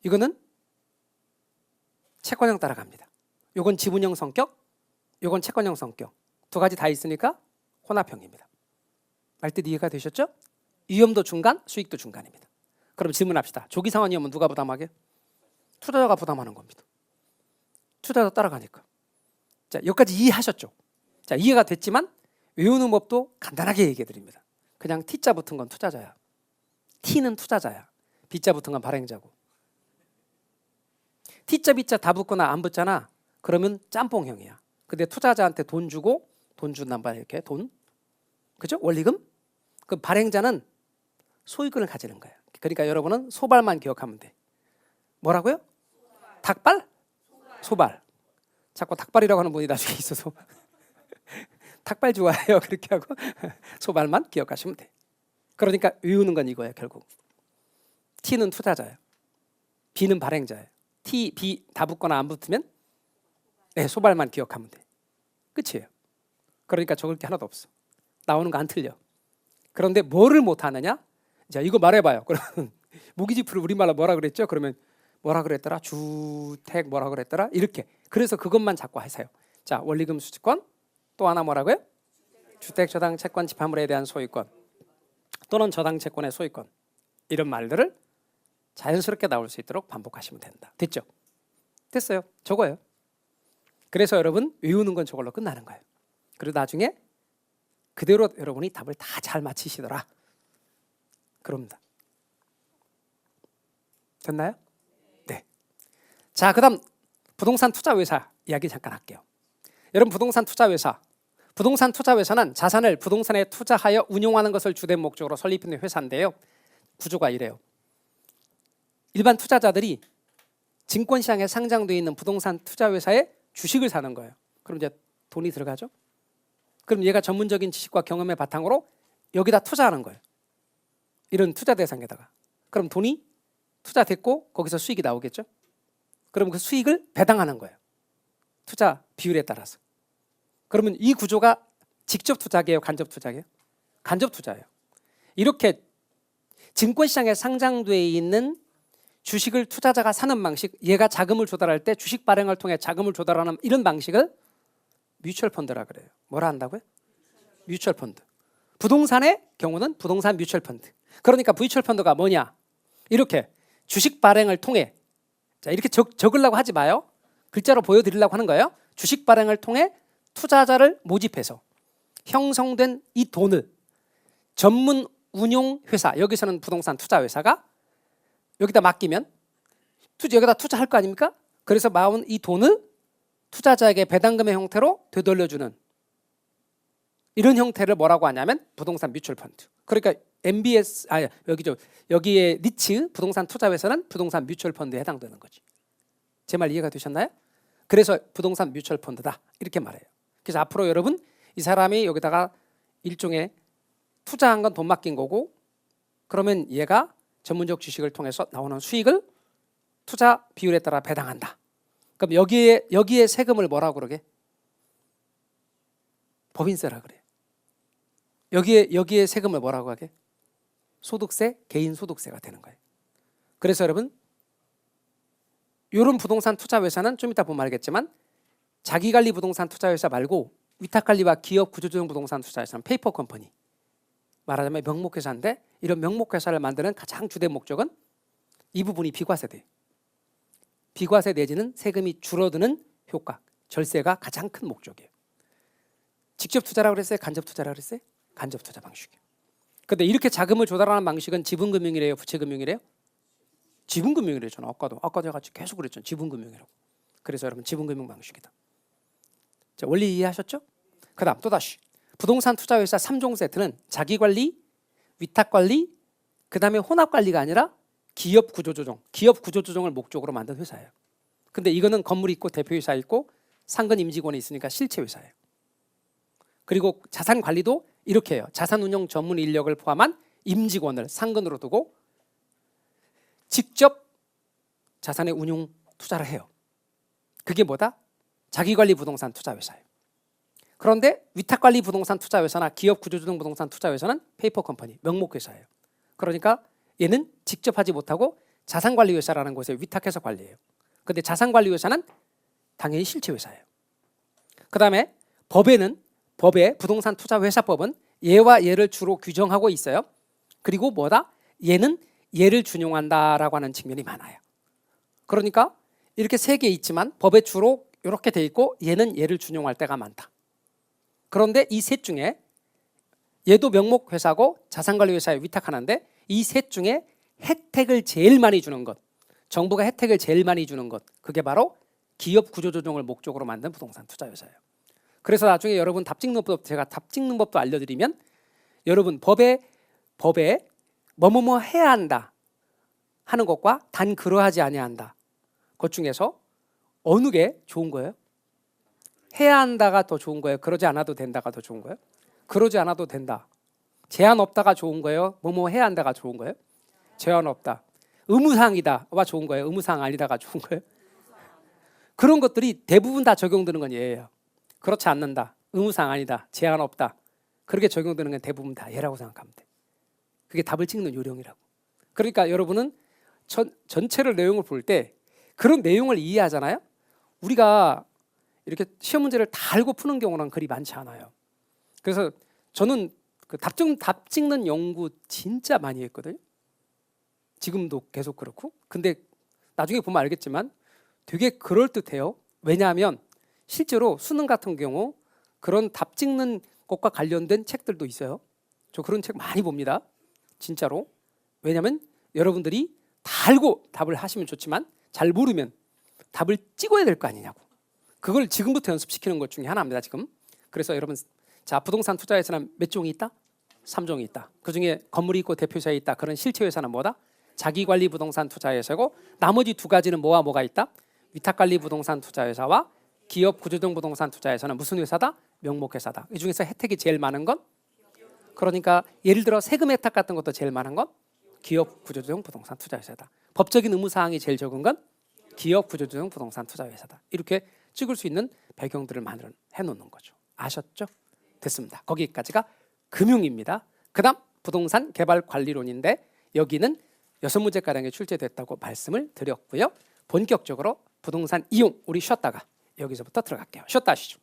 이거는 채권형 따라갑니다. 요건 지분형 성격, 요건 채권형 성격. 두 가지 다 있으니까 혼합형입니다. 말뜻 이해가 되셨죠? 위험도 중간, 수익도 중간입니다. 그럼 질문합시다. 조기상환 위험은 누가 부담하게? 투자자가 부담하는 겁니다. 투자자 따라가니까. 자, 여기까지 이해하셨죠? 자, 이해가 됐지만 외우는 법도 간단하게 얘기해 드립니다. 그냥 T자 붙은 건 투자자야. T는 투자자야. B자 붙은 건 발행자고. T자, B자 다 붙거나 안 붙잖아. 그러면 짬뽕형이야. 근데 투자자한테 돈 주고 돈 준단 말이야. 이렇게 돈. 그죠? 원리금? 그 발행자는 소유권을 가지는 거야. 그러니까 여러분은 소발만 기억하면 돼. 뭐라고요? 닭발? 소발. 자꾸 닭발이라고 하는 분이 나중에 있어서 닭발 좋아해요. 그렇게 하고 소발만 기억하시면 돼. 그러니까 외우는 건 이거예요. 결국 T는 투자자예요. B는 발행자예요. T, B 다 붙거나 안 붙으면 네, 소발만 기억하면 돼. 끝이에요. 그러니까 적을 게 하나도 없어. 나오는 거 안 틀려. 그런데 뭐를 못하느냐? 자, 이거 말해봐요. 그러면 무기지프를 우리말로 뭐라 그랬죠? 그러면 뭐라 그랬더라? 주택 뭐라 그랬더라? 이렇게. 그래서 그것만 자꾸 하세요. 자, 원리금 수취권. 또 하나 뭐라고요? 주택저당 채권 집합물에 대한 소유권 또는 저당 채권의 소유권. 이런 말들을 자연스럽게 나올 수 있도록 반복하시면 된다. 됐죠? 됐어요. 저거예요. 그래서 여러분 외우는 건 저걸로 끝나는 거예요. 그리고 나중에 그대로 여러분이 답을 다 잘 맞히시더라. 그럽니다. 됐나요? 네. 자, 그다음 부동산 투자회사 이야기 잠깐 할게요. 여러분 부동산 투자회사는 자산을 부동산에 투자하여 운용하는 것을 주된 목적으로 설립된 회사인데요. 구조가 이래요. 일반 투자자들이 증권시장에 상장되어 있는 부동산 투자회사의 주식을 사는 거예요. 그럼 이제 돈이 들어가죠. 그럼 얘가 전문적인 지식과 경험의 바탕으로 여기다 투자하는 거예요. 이런 투자 대상에다가. 그럼 돈이 투자됐고 거기서 수익이 나오겠죠. 그럼 그 수익을 배당하는 거예요. 투자 비율에 따라서. 그러면 이 구조가 직접 투자계예요, 간접 투자계예요? 간접 투자예요. 이렇게 증권시장에 상장되어 있는 주식을 투자자가 사는 방식, 얘가 자금을 조달할 때 주식 발행을 통해 자금을 조달하는 이런 방식을 뮤추얼 펀드라 그래요. 뭐라 한다고요? 뮤추얼 펀드. 부동산의 경우는 부동산 뮤추얼 펀드. 그러니까 뮤추얼 펀드가 뭐냐? 이렇게 주식 발행을 통해 자, 이렇게 적으려고 하지 마요. 글자로 보여드리려고 하는 거예요. 주식 발행을 통해 투자자를 모집해서 형성된 이 돈을 전문 운용 회사, 여기서는 부동산 투자 회사가 여기다 맡기면 여기다 투자할 거 아닙니까? 그래서 모은 이 돈을 투자자에게 배당금의 형태로 되돌려주는 이런 형태를 뭐라고 하냐면 부동산 뮤추얼 펀드. 그러니까 MBS 여기에 니츠 부동산 투자 회사는 부동산 뮤추얼 펀드에 해당되는 거지. 제 말 이해가 되셨나요? 그래서 부동산 뮤추얼 펀드다 이렇게 말해요. 그래서 앞으로 여러분 이 사람이 여기다가 일종의 투자한 건 돈 맡긴 거고, 그러면 얘가 전문적 지식을 통해서 나오는 수익을 투자 비율에 따라 배당한다. 그럼 여기에 세금을 뭐라고 그러게? 법인세라 그래. 여기에 세금을 뭐라고 하게? 소득세, 개인 소득세가 되는 거예요. 그래서 여러분 이런 부동산 투자 회사는 좀 이따 보면 알겠지만 자기관리 부동산 투자 회사 말고 위탁관리와 기업 구조조정 부동산 투자 회사는 페이퍼 컴퍼니, 말하자면 명목회사인데, 이런 명목회사를 만드는 가장 주된 목적은 이 부분이 비과세돼요. 비과세 내지는 세금이 줄어드는 효과, 절세가 가장 큰 목적이에요. 직접 투자라고 그랬어요? 간접 투자라고 그랬어요? 간접 투자 방식이에요. 근데 이렇게 자금을 조달하는 방식은 지분금융이래요? 부채금융이래요? 지분금융이래요. 저는 아까도 제가 계속 그랬죠. 지분금융이라고. 그래서 여러분 지분금융 방식이다. 자, 원리 이해하셨죠? 그 다음 또다시 부동산 투자회사 3종 세트는 자기관리, 위탁관리, 그 다음에 혼합관리가 아니라 기업 구조조정을 목적으로 만든 회사예요. 근데 이거는 건물이 있고 대표이사 있고 상근 임직원이 있으니까 실체회사예요. 그리고 자산관리도 이렇게 해요. 자산운용 전문 인력을 포함한 임직원을 상근으로 두고 직접 자산의 운용 투자를 해요. 그게 뭐다? 자기관리 부동산 투자회사예요. 그런데 위탁관리 부동산 투자회사나 기업 구조조정 부동산 투자회사는 페이퍼 컴퍼니, 명목회사예요. 그러니까 얘는 직접 하지 못하고 자산관리회사라는 곳에 위탁해서 관리해요. 근데 자산관리회사는 당연히 실체회사예요. 그 다음에 법의 부동산 투자회사법은 얘와 얘를 주로 규정하고 있어요. 그리고 뭐다? 얘는 얘를 준용한다라고 하는 측면이 많아요. 그러니까 이렇게 세 개 있지만 법에 주로 이렇게 돼 있고 얘는 얘를 준용할 때가 많다. 그런데 이 셋 중에 얘도 명목회사고 자산관리회사에 위탁하는데 이 셋 중에 혜택을 제일 많이 주는 것, 정부가 혜택을 제일 많이 주는 것, 그게 바로 기업 구조조정을 목적으로 만든 부동산 투자회사예요. 그래서 나중에 여러분 제가 답 찍는 법도 알려드리면 여러분 법에 뭐뭐뭐 해야 한다 하는 것과 단 그러하지 아니한다 것 중에서 어느 게 좋은 거예요? 해야 한다가 더 좋은 거예요? 그러지 않아도 된다가 더 좋은 거예요? 그러지 않아도 된다. 제한 없다가 좋은 거예요? 뭐뭐 해야 한다가 좋은 거예요? 제한 없다. 의무사항이다가 좋은 거예요? 의무사항 아니다가 좋은 거예요? 그런 것들이 대부분 다 적용되는 건 얘예요. 그렇지 않는다. 의무사항 아니다. 제한 없다. 그렇게 적용되는 건 대부분 다 얘라고 생각하면 돼. 그게 답을 찍는 요령이라고. 그러니까 여러분은 전체를 내용을 볼 때 그런 내용을 이해하잖아요. 우리가 이렇게 시험 문제를 다 알고 푸는 경우는 그리 많지 않아요. 그래서 저는 그 답 찍는 연구 진짜 많이 했거든요. 지금도 계속 그렇고. 근데 나중에 보면 알겠지만 되게 그럴듯해요. 왜냐하면 실제로 수능 같은 경우 그런 답 찍는 것과 관련된 책들도 있어요. 저 그런 책 많이 봅니다. 진짜로. 왜냐하면 여러분들이 다 알고 답을 하시면 좋지만 잘 모르면 답을 찍어야 될 거 아니냐고. 그걸 지금부터 연습시키는 것 중에 하나입니다. 지금. 그래서 여러분, 자, 부동산 투자회사는 몇 종이 있다? 3종이 있다. 그중에 건물이 있고 대표사에 있다. 그런 실체회사는 뭐다? 자기관리 부동산 투자회사고, 나머지 두 가지는 뭐가 있다? 위탁관리 부동산 투자회사와 기업 구조조정 부동산 투자회사는 무슨 회사다? 명목회사다. 이 중에서 혜택이 제일 많은 건, 그러니까 예를 들어 세금 혜택 같은 것도 제일 많은 건 기업 구조조정 부동산 투자회사다. 법적인 의무사항이 제일 적은 건 기업 구조조정 부동산 투자회사다. 이렇게 찍을 수 있는 배경들을 해놓는 거죠. 아셨죠? 됐습니다. 거기까지가 금융입니다. 그 다음 부동산 개발 관리론인데 여기는 6문제가량이 출제됐다고 말씀을 드렸고요. 본격적으로 부동산 이용 우리 쉬었다가 여기서부터 들어갈게요. 쉬었다 하시죠.